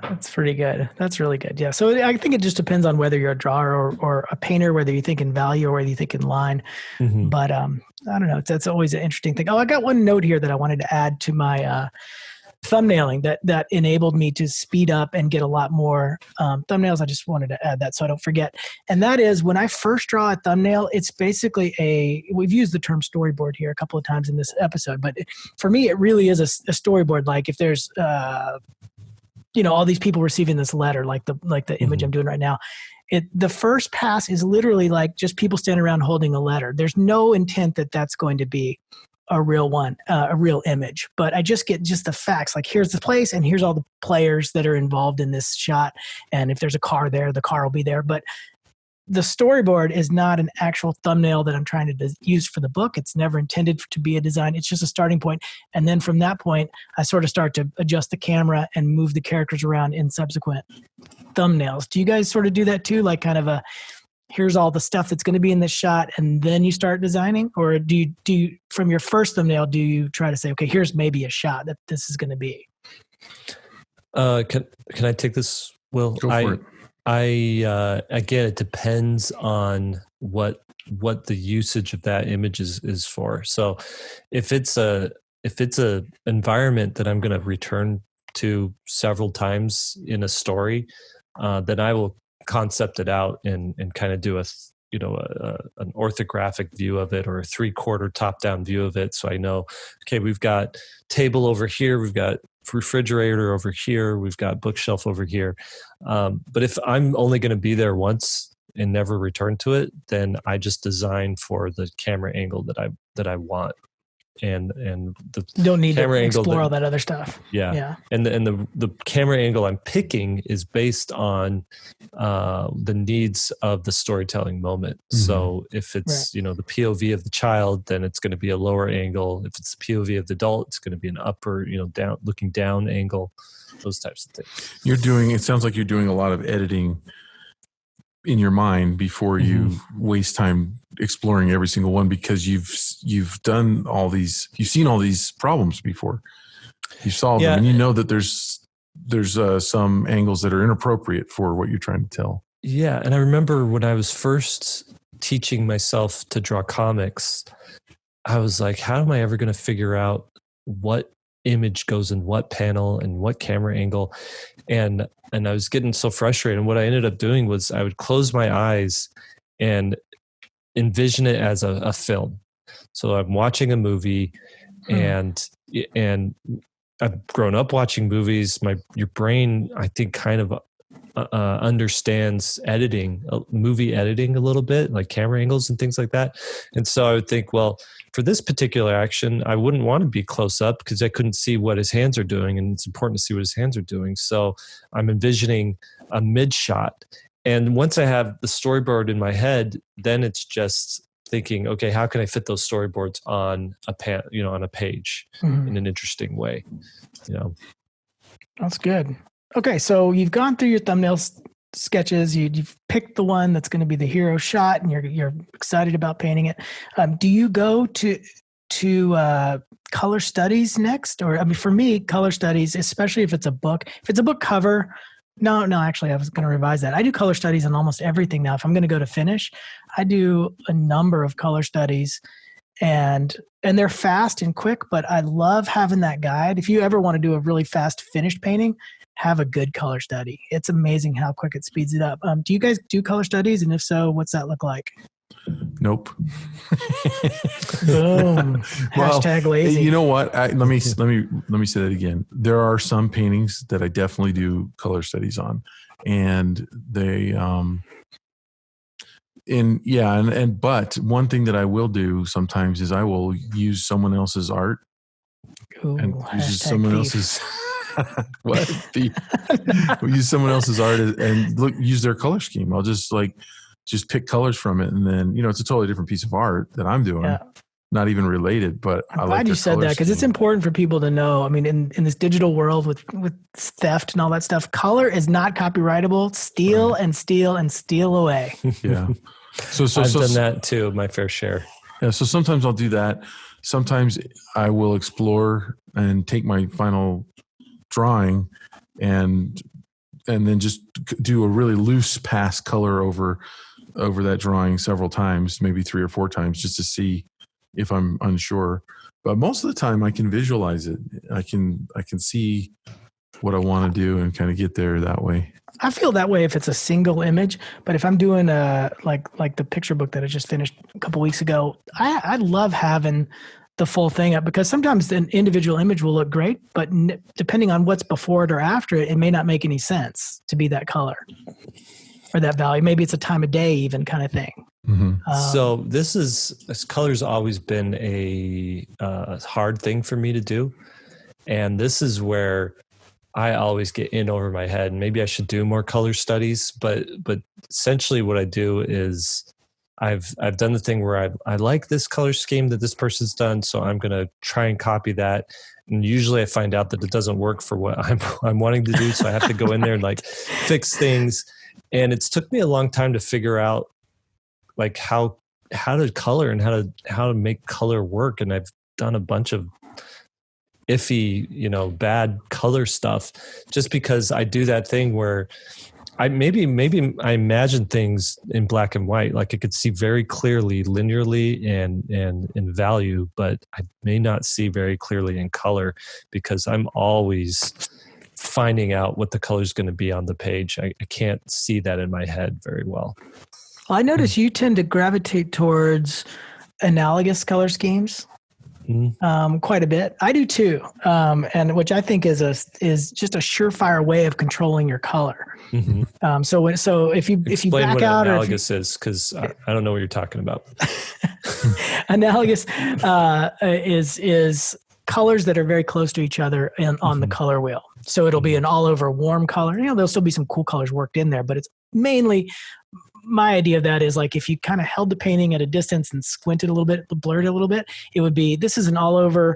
That's pretty good. That's really good. Yeah. So I think it just depends on whether you're a drawer or a painter, whether you think in value or whether you think in line. Mm-hmm. But I don't know. That's always an interesting thing. Oh, I got one note here that I wanted to add to my thumbnailing that enabled me to speed up and get a lot more thumbnails. I just wanted to add that so I don't forget. And that is, when I first draw a thumbnail, it's basically we've used the term storyboard here a couple of times in this episode, but for me, it really is a storyboard. Like if there's, all these people receiving this letter, like the image I'm doing right now, the first pass is literally like just people standing around holding a letter. There's no intent that that's going to be a real one, a real image, but I just get just the facts. Like, here's the place and here's all the players that are involved in this shot. And if there's a car there, the car will be there. But the storyboard is not an actual thumbnail that I'm trying to use for the book. It's never intended to be a design. It's just a starting point. And then from that point, I sort of start to adjust the camera and move the characters around in subsequent thumbnails. Do you guys sort of do that too? Like kind of here's all the stuff that's going to be in this shot, and then you start designing? Or do you from your first thumbnail, do you try to say, okay, here's maybe a shot that this is going to be? Can I take this, Will? Go for it. Again, it depends on what the usage of that image is for. So if it's a environment that I'm going to return to several times in a story, then I will concept it out and kind of do an orthographic view of it, or a 3/4 top-down view of it. So I know, okay, we've got table over here, we've got refrigerator over here, we've got bookshelf over here. But if I'm only going to be there once and never return to it, then I just design for the camera angle that I want. And the you don't need camera to angle explore all that other stuff. Yeah. And the camera angle I'm picking is based on the needs of the storytelling moment. Mm-hmm. So if it's the POV of the child, then it's going to be a lower angle. If it's the POV of the adult, it's going to be an upper, down, looking down angle. Those types of things. It sounds like you're doing a lot of editing in your mind before you waste time exploring every single one, because you've done all these, you've seen all these problems before, you've solved them, and you know that there's some angles that are inappropriate for what you're trying to tell. Yeah. And I remember when I was first teaching myself to draw comics, I was like, how am I ever going to figure out what image goes in what panel and what camera angle? And I was getting so frustrated. And what I ended up doing was I would close my eyes and envision it as a film. So I'm watching a movie, and I've grown up watching movies. Your brain, I think, kind of understands movie editing a little bit, like camera angles and things like that. And so I would think, well, for this particular action, I wouldn't want to be close up because I couldn't see what his hands are doing, and it's important to see what his hands are doing. So I'm envisioning a mid shot. And once I have the storyboard in my head, then it's just thinking, okay, how can I fit those storyboards on on a page in an interesting way? That's good. Okay, so you've gone through your thumbnail sketches. You've picked the one that's going to be the hero shot, and you're excited about painting it. Do you go to color studies next? Or, I mean, for me, color studies, especially if it's a book cover. No, actually, I was going to revise that. I do color studies on almost everything now. If I'm going to go to finish, I do a number of color studies, and they're fast and quick, but I love having that guide. If you ever want to do a really fast finished painting, have a good color study. It's amazing how quick it speeds it up. Do you guys do color studies? And if so, what's that look like? Nope. Boom. Hashtag lazy. You know what? Let me say that again. There are some paintings that I definitely do color studies on, and they but one thing that I will do sometimes is I will use someone else's art. Ooh, and use someone thief. else's we'll use someone else's art and use their color scheme. I'll just pick colors from it, and then it's a totally different piece of art that I'm doing. Yeah. Not even related, but I'm glad you said that, because it's important for people to know. I mean, in this digital world with theft and all that stuff, color is not copyrightable. Steal and steal and steal away. Yeah. So I've done that too, my fair share. Yeah. So sometimes I'll do that. Sometimes I will explore and take my final drawing and then just do a really loose pass color over that drawing several times, maybe 3 or 4 times, just to see if I'm unsure. But most of the time I can visualize it. I can see what I want to do and kind of get there that way. I feel that way if it's a single image, but if I'm doing like the picture book that I just finished a couple weeks ago, I love having the full thing up, because sometimes an individual image will look great, but depending on what's before it or after it, it may not make any sense to be that color or that value. Maybe it's a time of day even kind of thing. Mm-hmm. So this color's always been a hard thing for me to do. And this is where I always get in over my head. And maybe I should do more color studies, but essentially what I do is I've done the thing where I like this color scheme that this person's done, so I'm going to try and copy that. And usually I find out that it doesn't work for what I'm wanting to do, so I have to go in there and fix things. And it's took me a long time to figure out how to color and how to make color work. And I've done a bunch of iffy, bad color stuff, just because I do that thing where I maybe I imagine things in black and white, like I could see very clearly linearly and in value, but I may not see very clearly in color, because I'm always finding out what the color is going to be on the page. I can't see that in my head very well. Well, I notice you tend to gravitate towards analogous color schemes. Quite a bit. I do too, and which I think is just a surefire way of controlling your color. Mm-hmm. So if you back what out, analogous is, because I don't know what you're talking about. Analogous is colors that are very close to each other on the color wheel. So it'll be an all over warm color. There'll still be some cool colors worked in there, but it's mainly. My idea of that is if you kind of held the painting at a distance and squinted a little bit, blurred it a little bit, it would be, this is an all over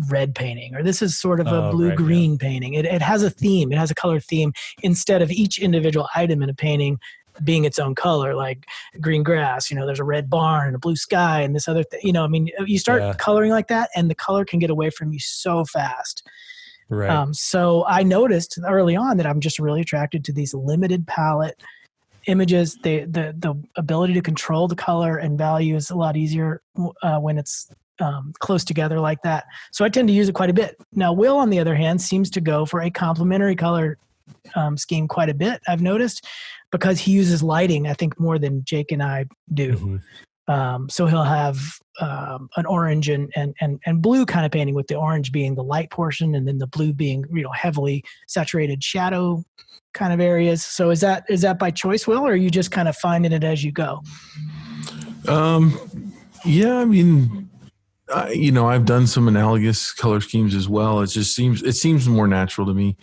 red painting, or this is sort of a blue-green painting. It has a theme. It has a color theme, instead of each individual item in a painting being its own color, like green grass, there's a red barn and a blue sky and this other thing. You start coloring like that, and the color can get away from you so fast. Right. So I noticed early on that I'm just really attracted to these limited palette images. The ability to control the color and value is a lot easier when it's close together like that. So I tend to use it quite a bit. Now, Will, on the other hand, seems to go for a complementary color scheme quite a bit, I've noticed, because he uses lighting, I think, more than Jake and I do. Mm-hmm. So he'll have an orange and blue kind of painting, with the orange being the light portion and then the blue being heavily saturated shadow kind of areas. So is that by choice, Will, or are you just kind of finding it as you go? Yeah, I mean, I've done some analogous color schemes as well. It seems more natural to me.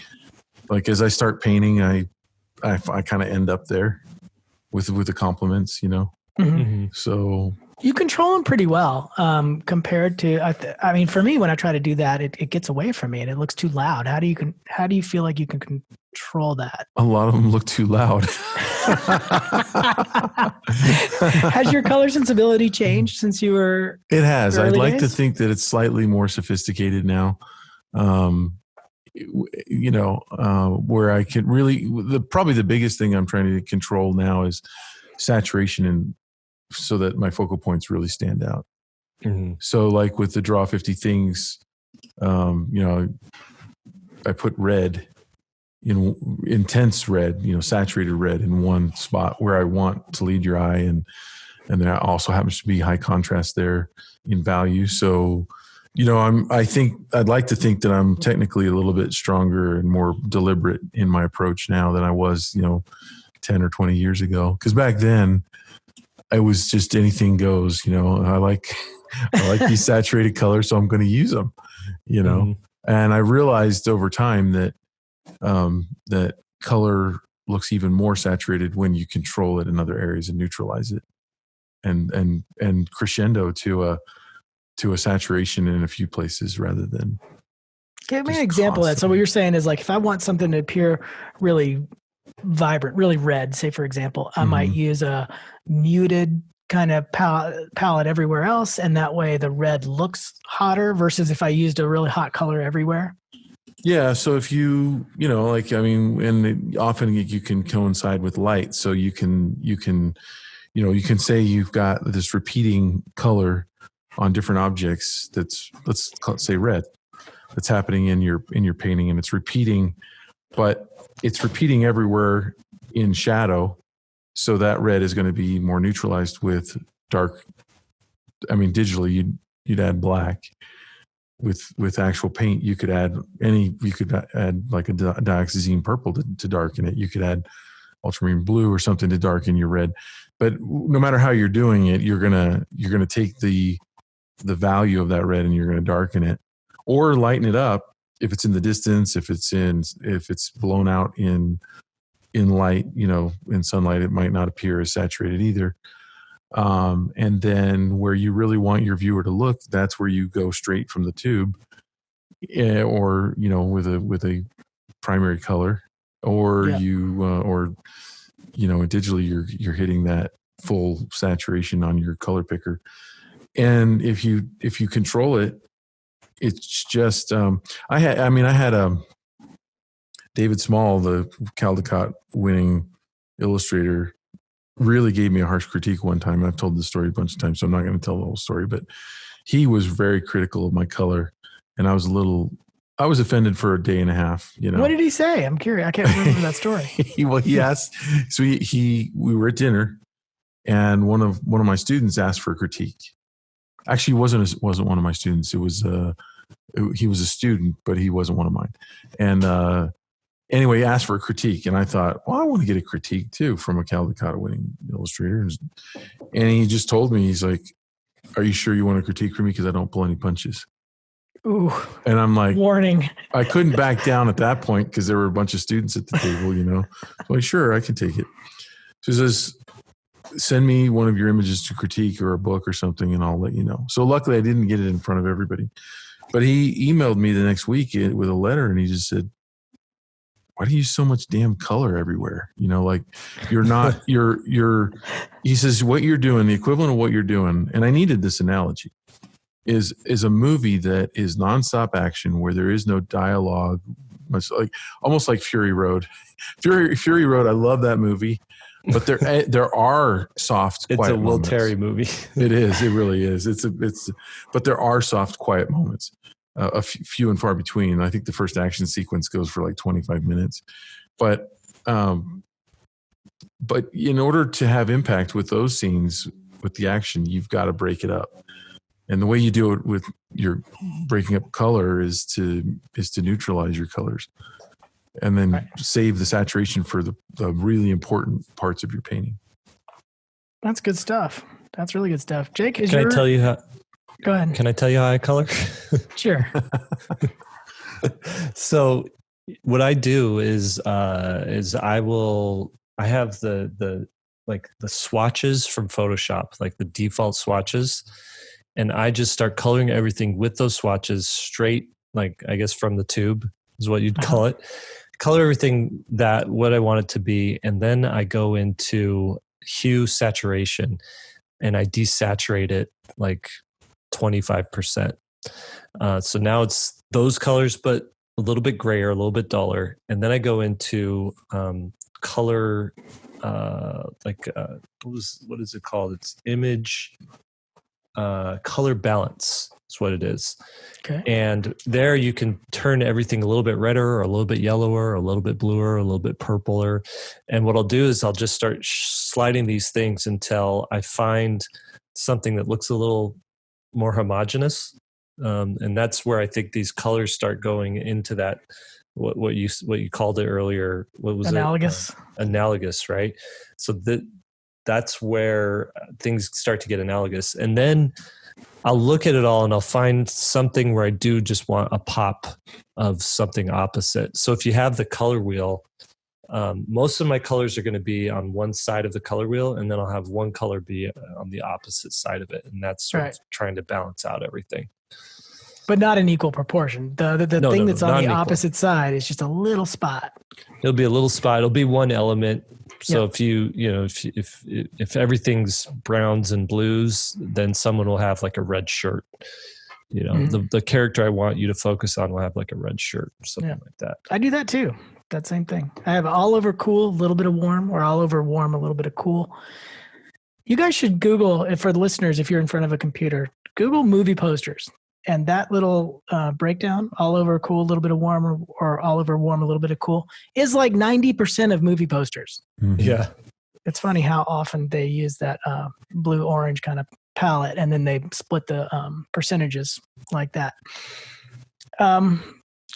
Like as I start painting, I kind of end up there with the complements, Mm-hmm. So you control them pretty well compared to. I mean, for me, when I try to do that, it gets away from me and it looks too loud. How do you feel like you can control that? A lot of them look too loud. Has your color sensibility changed since you were? It has. I'd like days? to think that it's slightly more sophisticated now. Where I can really, probably the biggest thing I'm trying to control now is saturation, and so that my focal points really stand out. Mm-hmm. So like with the Draw 50 Things, I put red, intense red, saturated red in one spot where I want to lead your eye, and and there also happens to be high contrast there in value. So, I'd like to think that I'm technically a little bit stronger and more deliberate in my approach now than I was, 10 or 20 years ago. Because back then, I was just anything goes. I like these saturated colors, so I'm going to use them. Mm-hmm. And I realized over time that that color looks even more saturated when you control it in other areas and neutralize it, and crescendo to a saturation in a few places rather than. Give me an example of that. So what you're saying is like, if I want something to appear really vibrant, really red, say for example, I might use a muted kind of palette everywhere else, and that way the red looks hotter versus if I used a really hot color everywhere. Yeah. So if often you can coincide with light. So you can say you've got this repeating color on different objects let's say red, that's happening in your painting, and it's repeating, but it's repeating everywhere in shadow. So that red is going to be more neutralized with dark. Digitally you'd add black. With actual paint, you could add like a dioxazine purple to darken it. You could add ultramarine blue or something to darken your red. But no matter how you're doing it, you're gonna take the value of that red and you're gonna darken it or lighten it up if it's in the distance. If it's blown out in light, in sunlight, it might not appear as saturated either. And then where you really want your viewer to look, that's where you go straight from the tube, or with a primary color, or digitally you're hitting that full saturation on your color picker. And if you control it, it's just I had David Small, the Caldecott winning illustrator, really gave me a harsh critique one time. I've told this story a bunch of times, so I'm not going to tell the whole story, but he was very critical of my color, and I was offended for a day and a half. What did he say? I'm curious. I can't remember that story. He asked, so we were at dinner, and one of my students asked for a critique. Actually, wasn't one of my students. It was he was a student, but he wasn't one of mine. And anyway, he asked for a critique, and I thought, well, I want to get a critique too from a Caldecott winning illustrator. And he just told me, he's like, "Are you sure you want a critique from me? Because I don't pull any punches." Ooh. And I'm like, warning. I couldn't back down at that point because there were a bunch of students at the table, So like, sure, I can take it. So he says, send me one of your images to critique or a book or something, and I'll let you know. So luckily I didn't get it in front of everybody. But he emailed me the next week with a letter, and he just said, why do you use so much damn color everywhere? Like you're not, he says, what you're doing, the equivalent of what you're doing. And I needed this analogy is a movie that is nonstop action where there is no dialogue, much almost like Fury Road. Fury Road. I love that movie, but there are soft, quiet moments. It's a Will Terry movie. It is. It really is. But there are soft, quiet moments. A few and far between. I think the first action sequence goes for like 25 minutes, but in order to have impact with those scenes, with the action, you've got to break it up. And the way you do it with your breaking up color is to neutralize your colors, and then save the saturation for the really important parts of your painting. That's good stuff. That's really good stuff. Jake, can I tell you how? Go ahead. Can I tell you how I color? Sure. So what I do is I have the swatches from Photoshop, like the default swatches, and I just start coloring everything with those swatches straight, like I guess from the tube is what you'd call it. Color everything what I want it to be, and then I go into hue saturation and I desaturate it like 25%. So now it's those colors, but a little bit grayer, a little bit duller. And then I go into color, what is it called? It's image color balance. That's That's what it is. Okay. And there you can turn everything a little bit redder or a little bit yellower or a little bit bluer or a little bit purpler. And what I'll do is I'll just start sliding these things until I find something that looks a little more homogeneous. And that's where I think these colors start going into that, what you called it earlier. What was Analogous? it? Analogous, right? So that's where things start to get analogous. And then I'll look at it all and I'll find something where I do just want a pop of something opposite. So if you have the color wheel, most of my colors are going to be on one side of the color wheel, and then I'll have one color be on the opposite side of it. And that's sort of trying to balance out everything. But not in equal proportion. The thing that's on the opposite side is just a little spot. It'll be a little spot. It'll be one element. So if everything's browns and blues, then someone will have like a red shirt. The character I want you to focus on will have like a red shirt, something like that. I do that too. That same thing. I have all over cool, a little bit of warm, or all over warm, a little bit of cool. You guys should Google, for the listeners, if you're in front of a computer, Google movie posters. And that little breakdown, all over cool, a little bit of warm, or all over warm, a little bit of cool, is like 90% of movie posters. Mm-hmm. Yeah. It's funny how often they use that blue-orange kind of palette, and then they split the percentages like that.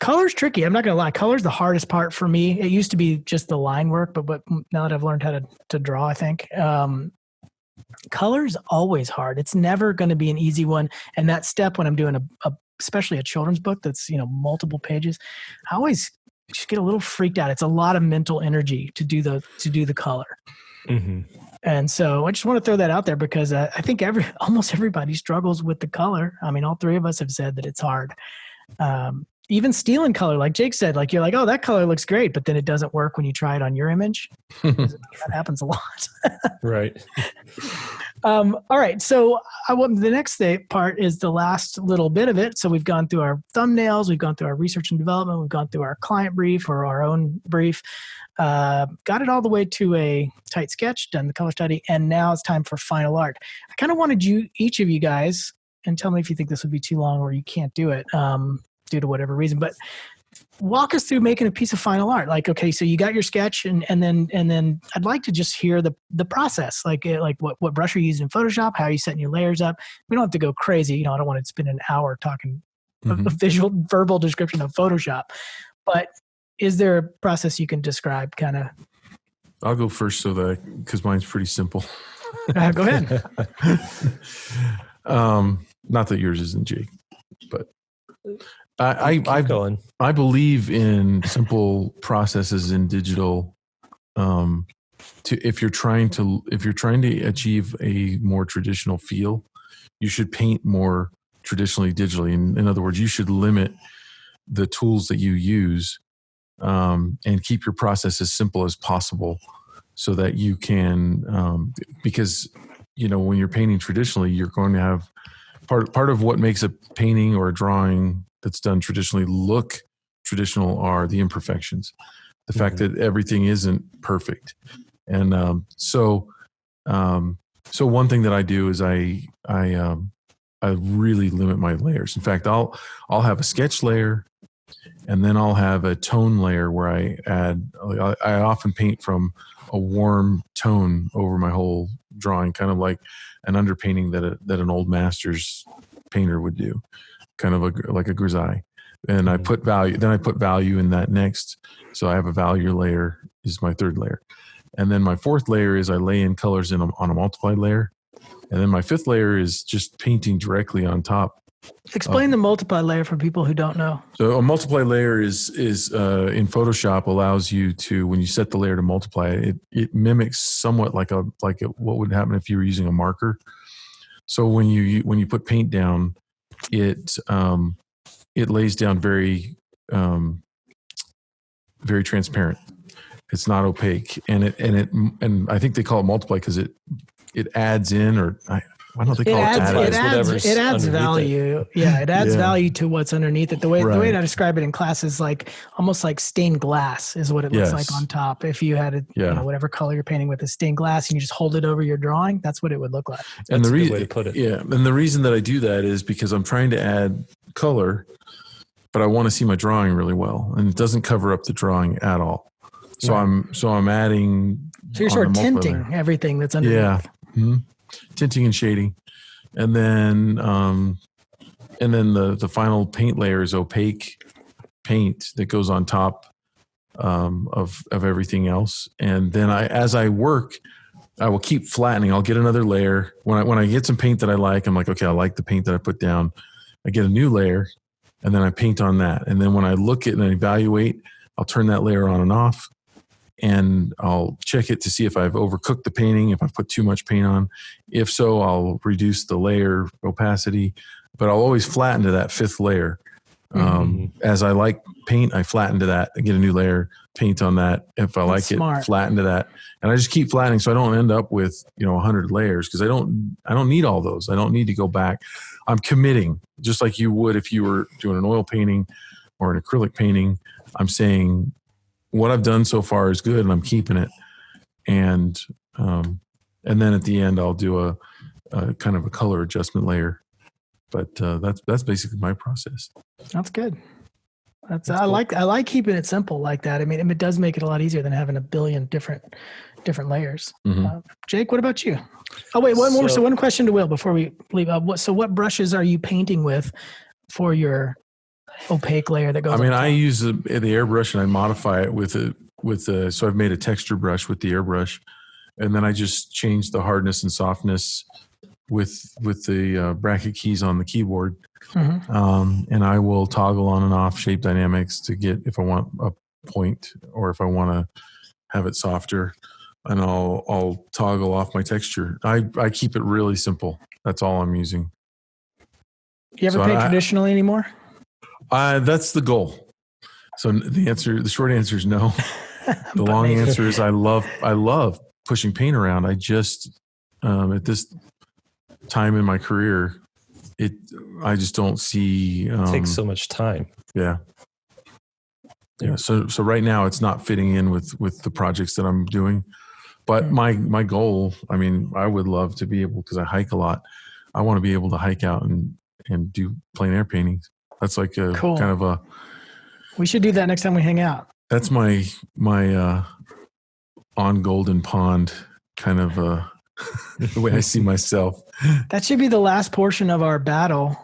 Color's tricky. I'm not going to lie. Color's the hardest part for me. It used to be just the line work, but now that I've learned how to draw, I think, color's always hard. It's never going to be an easy one. And that step when I'm doing especially a children's book that's, multiple pages, I always just get a little freaked out. It's a lot of mental energy to do the color. Mm-hmm. And so I just want to throw that out there because I think almost everybody struggles with the color. I mean, all three of us have said that it's hard. Even stealing color, like Jake said, like you're like, oh, that color looks great, but then it doesn't work when you try it on your image. That happens a lot. Right. All right. So the next part is the last little bit of it. So we've gone through our thumbnails, we've gone through our research and development, we've gone through our client brief or our own brief, got it all the way to a tight sketch, done the color study, and now it's time for final art. I kind of wanted each of you guys, and tell me if you think this would be too long or you can't do it. Due to whatever reason, but walk us through making a piece of final art. Like, okay, so you got your sketch and then I'd like to just hear the process, like what brush are you using in Photoshop, how are you setting your layers up. We don't have to go crazy. I don't want to spend an hour talking a verbal description of Photoshop, but is there a process you can describe kind of? I'll go first because mine's pretty simple. Go ahead. Not that yours isn't, Jake, but I believe in simple processes in digital. If you're trying to achieve a more traditional feel, you should paint more traditionally digitally. In other words, you should limit the tools that you use and keep your process as simple as possible, so that you can. Because when you're painting traditionally, you're going to have part of what makes a painting or a drawing that's done traditionally look traditional are the imperfections, the fact that everything isn't perfect. And so one thing that I do is I really limit my layers. In fact, I'll have a sketch layer, and then I'll have a tone layer where I often paint from a warm tone over my whole drawing, kind of like an underpainting that an old master's painter would do, kind of like a grisaille. And I put value in that next. So I have a value layer is my third layer. And then my fourth layer is I lay in colors on a multiplied layer. And then my fifth layer is just painting directly on top. Explain the multiply layer for people who don't know. So a multiply layer is in Photoshop allows you to, when you set the layer to multiply, it mimics somewhat like what would happen if you were using a marker. So when you put paint down, it lays down very very transparent. It's not opaque, and I think they call it multiply because it adds in, or why don't they call it additive? It adds value. Yeah, it adds value to what's underneath it. The way I describe it in class is like almost like stained glass is what it looks like on top. If you had whatever color you're painting with a stained glass and you just hold it over your drawing, that's what it would look like. That's a good way to put it. Yeah, and the reason that I do that is because I'm trying to add color, but I want to see my drawing really well, and it doesn't cover up the drawing at all. So I'm adding. So you're sort of tinting everything that's underneath. Yeah. Mm-hmm. Tinting and shading, and then the final paint layer is opaque paint that goes on top of everything else. And then as I work, I will keep flattening. I'll get another layer when I get some paint that I like. I'm like, okay, I like the paint that I put down. I get a new layer, and then I paint on that. And then when I look at and evaluate, I'll turn that layer on and off. And I'll check it to see if I've overcooked the painting, if I've put too much paint on. If so, I'll reduce the layer opacity, but I'll always flatten to that fifth layer. As I like paint, I flatten to that. I get a new layer, paint on that. If I like it, flatten to that. And I just keep flattening so I don't end up with 100 layers, because I don't need all those. I don't need to go back. I'm committing, just like you would if you were doing an oil painting or an acrylic painting. I'm saying, what I've done so far is good, and I'm keeping it. And then at the end, I'll do a kind of a color adjustment layer. But that's basically my process. That's good. I like keeping it simple like that. I mean, it does make it a lot easier than having a billion different layers. Mm-hmm. Jake, what about you? Oh wait, one more. So one question to Will before we leave. What brushes are you painting with for your opaque layer that goes? I use the airbrush, and I modify it with so I've made a texture brush with the airbrush, and then I just change the hardness and softness with the bracket keys on the keyboard. Mm-hmm. And I will toggle on and off shape dynamics to get if I want a point or if I want to have it softer, and I'll toggle off my texture. I keep it really simple. That's all I'm using. You ever paint traditionally anymore? That's the goal. So the short answer is no. The long answer is I love pushing paint around. I just at this time in my career, I just don't see. It takes so much time. Yeah. So right now it's not fitting in with the projects that I'm doing. But my goal, I would love to be able, because I hike a lot. I want to be able to hike out and do plein air paintings. That's like a cool. Kind of a. We should do that next time we hang out. That's my on Golden Pond kind of the way I see myself. That should be the last portion of our battle.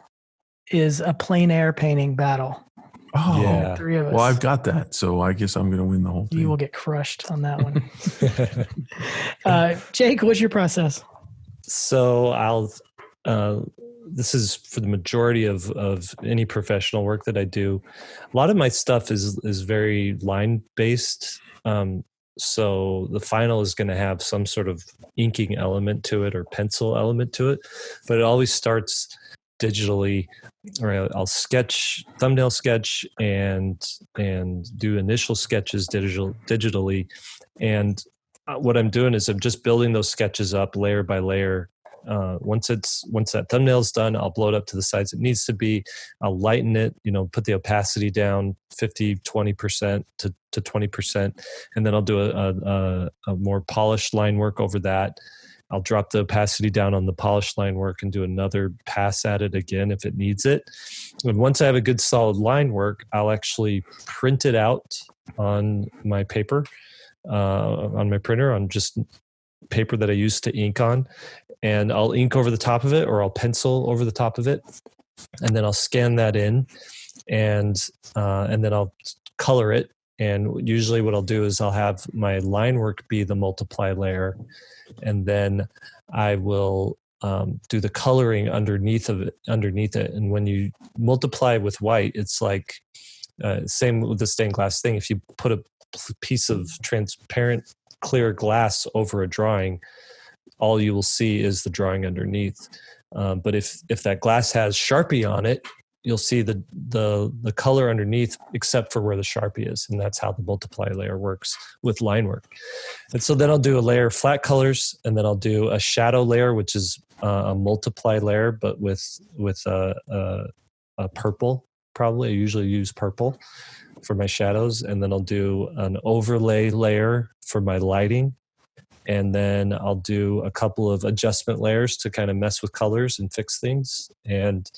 Is a plein air painting battle. Oh, yeah. 3 of us. Well, I've got that, so I guess I'm going to win the whole thing. You will get crushed on that one. Jake, what's your process? So this is for the majority of any professional work that I do. A lot of my stuff is very line based. So the final is going to have some sort of inking element to it or pencil element to it, but it always starts digitally. Or I'll thumbnail sketch and do initial sketches digitally. And what I'm doing is I'm just building those sketches up layer by layer. Once that thumbnail's done, I'll blow it up to the size it needs to be. I'll lighten it, put the opacity down 20% to 20%. And then I'll do a more polished line work over that. I'll drop the opacity down on the polished line work and do another pass at it again if it needs it. And once I have a good solid line work, I'll actually print it out on my paper, on my printer, on just paper that I use to ink on. And I'll ink over the top of it, or I'll pencil over the top of it. And then I'll scan that in, and then I'll color it. And usually what I'll do is I'll have my line work be the multiply layer, and then I will do the coloring underneath it. And when you multiply with white, it's like same with the stained glass thing. If you put a piece of transparent clear glass over a drawing, all you will see is the drawing underneath. But if that glass has Sharpie on it, you'll see the color underneath, except for where the Sharpie is. And that's how the multiply layer works with line work. And so then I'll do a layer of flat colors, and then I'll do a shadow layer, which is a multiply layer, but with a purple. Probably I usually use purple for my shadows. And then I'll do an overlay layer for my lighting. And then I'll do a couple of adjustment layers to kind of mess with colors and fix things. And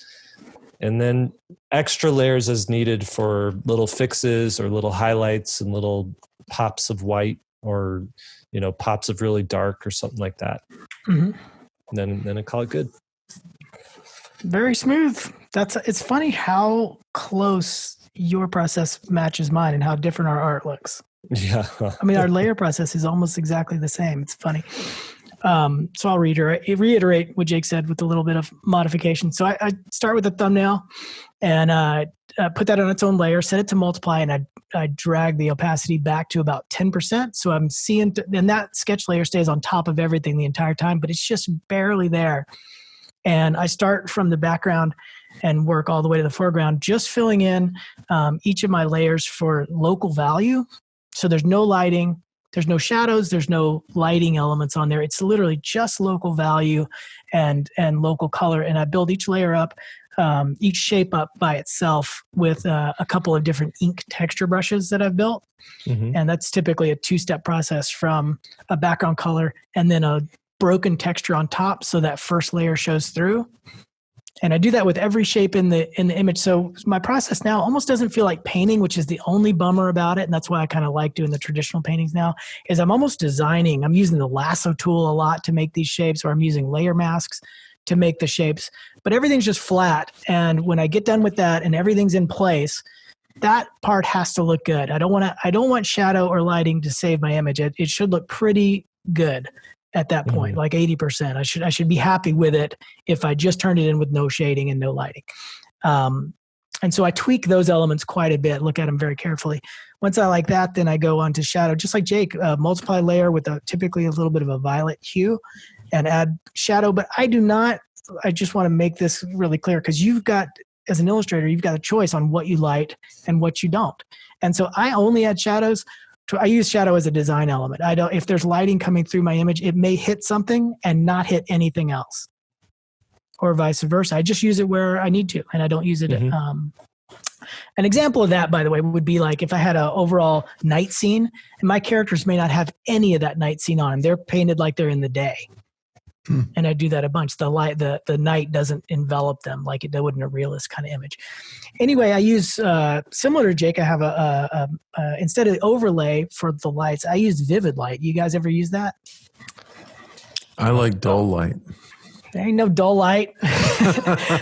then extra layers as needed for little fixes or little highlights and little pops of white, or, pops of really dark or something like that. Mm-hmm. And then I call it good. Very smooth. It's funny how close your process matches mine and how different our art looks. Yeah. I mean, our layer process is almost exactly the same. It's funny. So I'll reiterate what Jake said with a little bit of modification. So I start with the thumbnail and put that on its own layer, set it to multiply, and I drag the opacity back to about 10%. So I'm seeing, and that sketch layer stays on top of everything the entire time, but it's just barely there. And I start from the background and work all the way to the foreground, just filling in each of my layers for local value. So there's no lighting, there's no shadows, there's no lighting elements on there. It's literally just local value and local color. And I build each layer up, each shape up by itself with a couple of different ink texture brushes that I've built. Mm-hmm. And that's typically a two-step process from a background color and then a broken texture on top, so that first layer shows through. And I do that with every shape in the image. So my process now almost doesn't feel like painting, which is the only bummer about it. And that's why I kind of like doing the traditional paintings now, is I'm almost designing. I'm using the lasso tool a lot to make these shapes, or I'm using layer masks to make the shapes, but everything's just flat. And when I get done with that and everything's in place, that part has to look good. I don't want shadow or lighting to save my image. It should look pretty good at that point, like 80%. I should be happy with it if I just turned it in with no shading and no lighting. And so I tweak those elements quite a bit, look at them very carefully. Once I like that, then I go on to shadow, just like Jake, multiply layer with typically a little bit of a violet hue and add shadow. But I just want to make this really clear, because as an illustrator, you've got a choice on what you light and what you don't. And so I only add shadows. I use shadow as a design element. If there's lighting coming through my image, it may hit something and not hit anything else, or vice versa. I just use it where I need to, and I don't use it. Mm-hmm. An example of that, by the way, would be like if I had an overall night scene, and my characters may not have any of that night scene on them. They're painted like they're in the day. And I do that a bunch. The night doesn't envelop them like it would in a realist kind of image. Anyway, I use similar to Jake. I have a instead of overlay for the lights, I use vivid light. You guys ever use that? I like dull light. There ain't no dull light.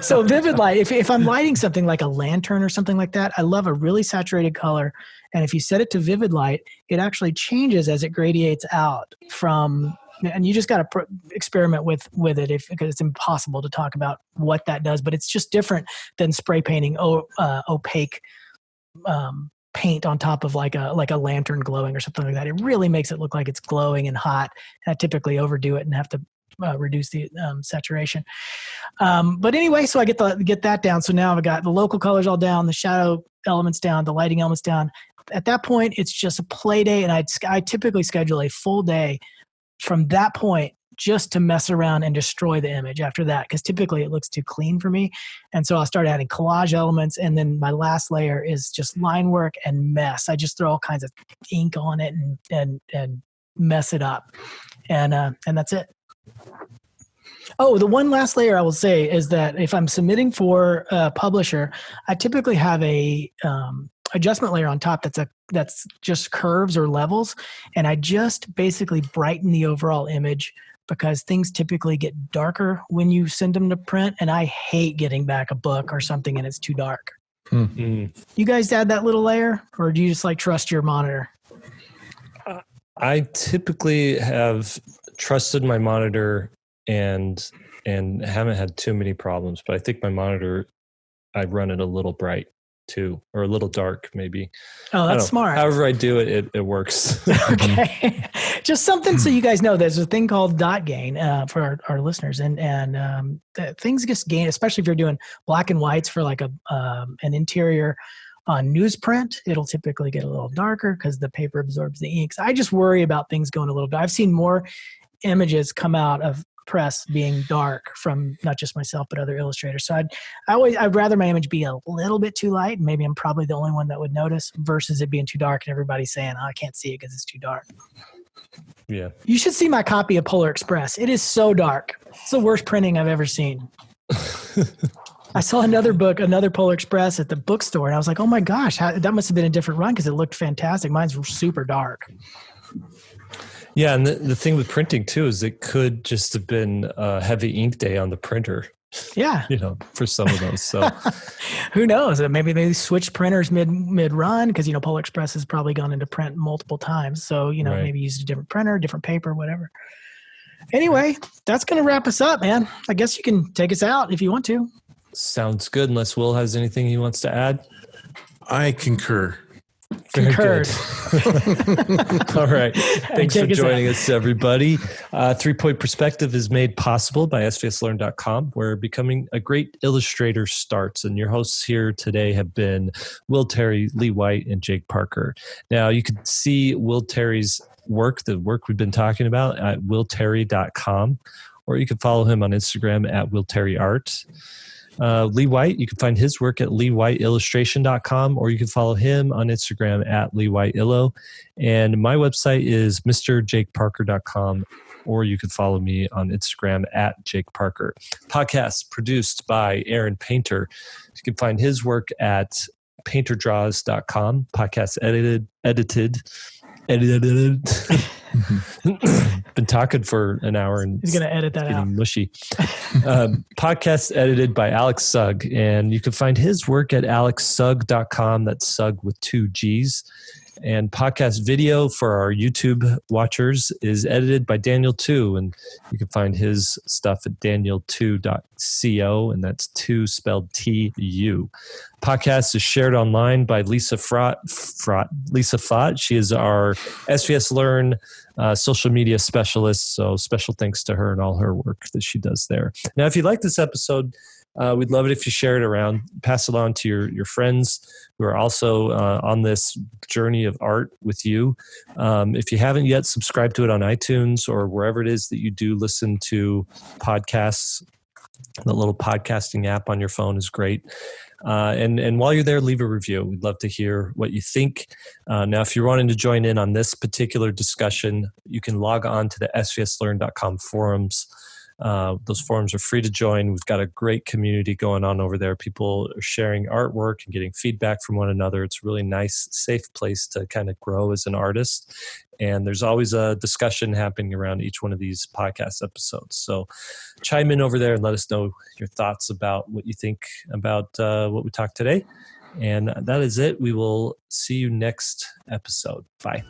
So vivid light. If I'm lighting something like a lantern or something like that, I love a really saturated color. And if you set it to vivid light, it actually changes as it gradiates out from. And you just got to experiment with it, because it's impossible to talk about what that does. But it's just different than spray painting opaque paint on top of like a lantern glowing or something like that. It really makes it look like it's glowing and hot. I typically overdo it and have to reduce the saturation. But anyway, so I get that down. So now I've got the local colors all down, the shadow elements down, the lighting elements down. At that point, it's just a play day, and I typically schedule a full day from that point just to mess around and destroy the image after that, because typically it looks too clean for me. And so I'll start adding collage elements, and then my last layer is just line work and mess. I just throw all kinds of ink on it and mess it up. And that's it. Oh, the one last layer I will say is that if I'm submitting for a publisher, I typically have a adjustment layer on top that's just curves or levels, and I just basically brighten the overall image, because things typically get darker when you send them to print, and I hate getting back a book or something and it's too dark. Mm-hmm. You guys add that little layer, or do you just trust your monitor? I typically have trusted my monitor and haven't had too many problems, but I think my monitor, I run it a little bright too, or a little dark maybe. Oh, that's smart. However I do it, it works. Okay. Just something so you guys know there's a thing called dot gain for our listeners. And things just gain, especially if you're doing black and whites for like an interior newsprint. It'll typically get a little darker because the paper absorbs the inks. I just worry about things going a little bit. I've seen more images come out of press being dark from not just myself but other illustrators. So I'd rather my image be a little bit too light, and maybe I'm probably the only one that would notice, versus it being too dark and everybody's saying, I can't see it because it's too dark. Yeah. You should see my copy of Polar Express. It is so dark. It's the worst printing I've ever seen. I saw another Polar Express at the bookstore, and I was like, oh my gosh, that must have been a different run because it looked fantastic. Mine's super dark. Yeah, and the thing with printing too is it could just have been a heavy ink day on the printer. Yeah, for some of those. So who knows? Maybe they switched printers mid run because Polar Express has probably gone into print multiple times. So right. Maybe used a different printer, different paper, whatever. Anyway, that's going to wrap us up, man. I guess you can take us out if you want to. Sounds good. Unless Will has anything he wants to add. I concur. Very good. All right. Thanks for joining us, everybody. 3-Point Perspective is made possible by SVSLearn.com, where becoming a great illustrator starts. And your hosts here today have been Will Terry, Lee White, and Jake Parker. Now, you can see Will Terry's work, the work we've been talking about, at willterry.com, or you can follow him on Instagram at willterryart. Lee White, you can find his work at leewhiteillustration.com, or you can follow him on Instagram at leewhiteillo. And my website is mrjakeparker.com, or you can follow me on Instagram at Jake Parker. Podcast produced by Aaron Painter. You can find his work at painterdraws.com. Podcast edited. Been talking for an hour and he's going to edit that out. Mushy. Podcast edited by Alex Sugg, and you can find his work at alexsugg.com. That's Sugg with 2 G's. And podcast video for our YouTube watchers is edited by Daniel 2, and you can find his stuff at daniel2.co, and that's 2 spelled T-U. Podcast is shared online by Lisa Fott. She is our SVSLearn social media specialist, so special thanks to her and all her work that she does there. Now, if you like this episode, we'd love it if you share it around, pass it on to your friends who are also on this journey of art with you. If you haven't yet, subscribe to it on iTunes or wherever it is that you do listen to podcasts. The little podcasting app on your phone is great. And while you're there, leave a review. We'd love to hear what you think. Now, if you're wanting to join in on this particular discussion, you can log on to the svslearn.com forums. Those forums are free to join. We've got a great community going on over there. People are sharing artwork and getting feedback from one another. It's a really nice, safe place to kind of grow as an artist. And there's always a discussion happening around each one of these podcast episodes. So chime in over there and let us know your thoughts about what you think about what we talked today. And that is it. We will see you next episode. Bye.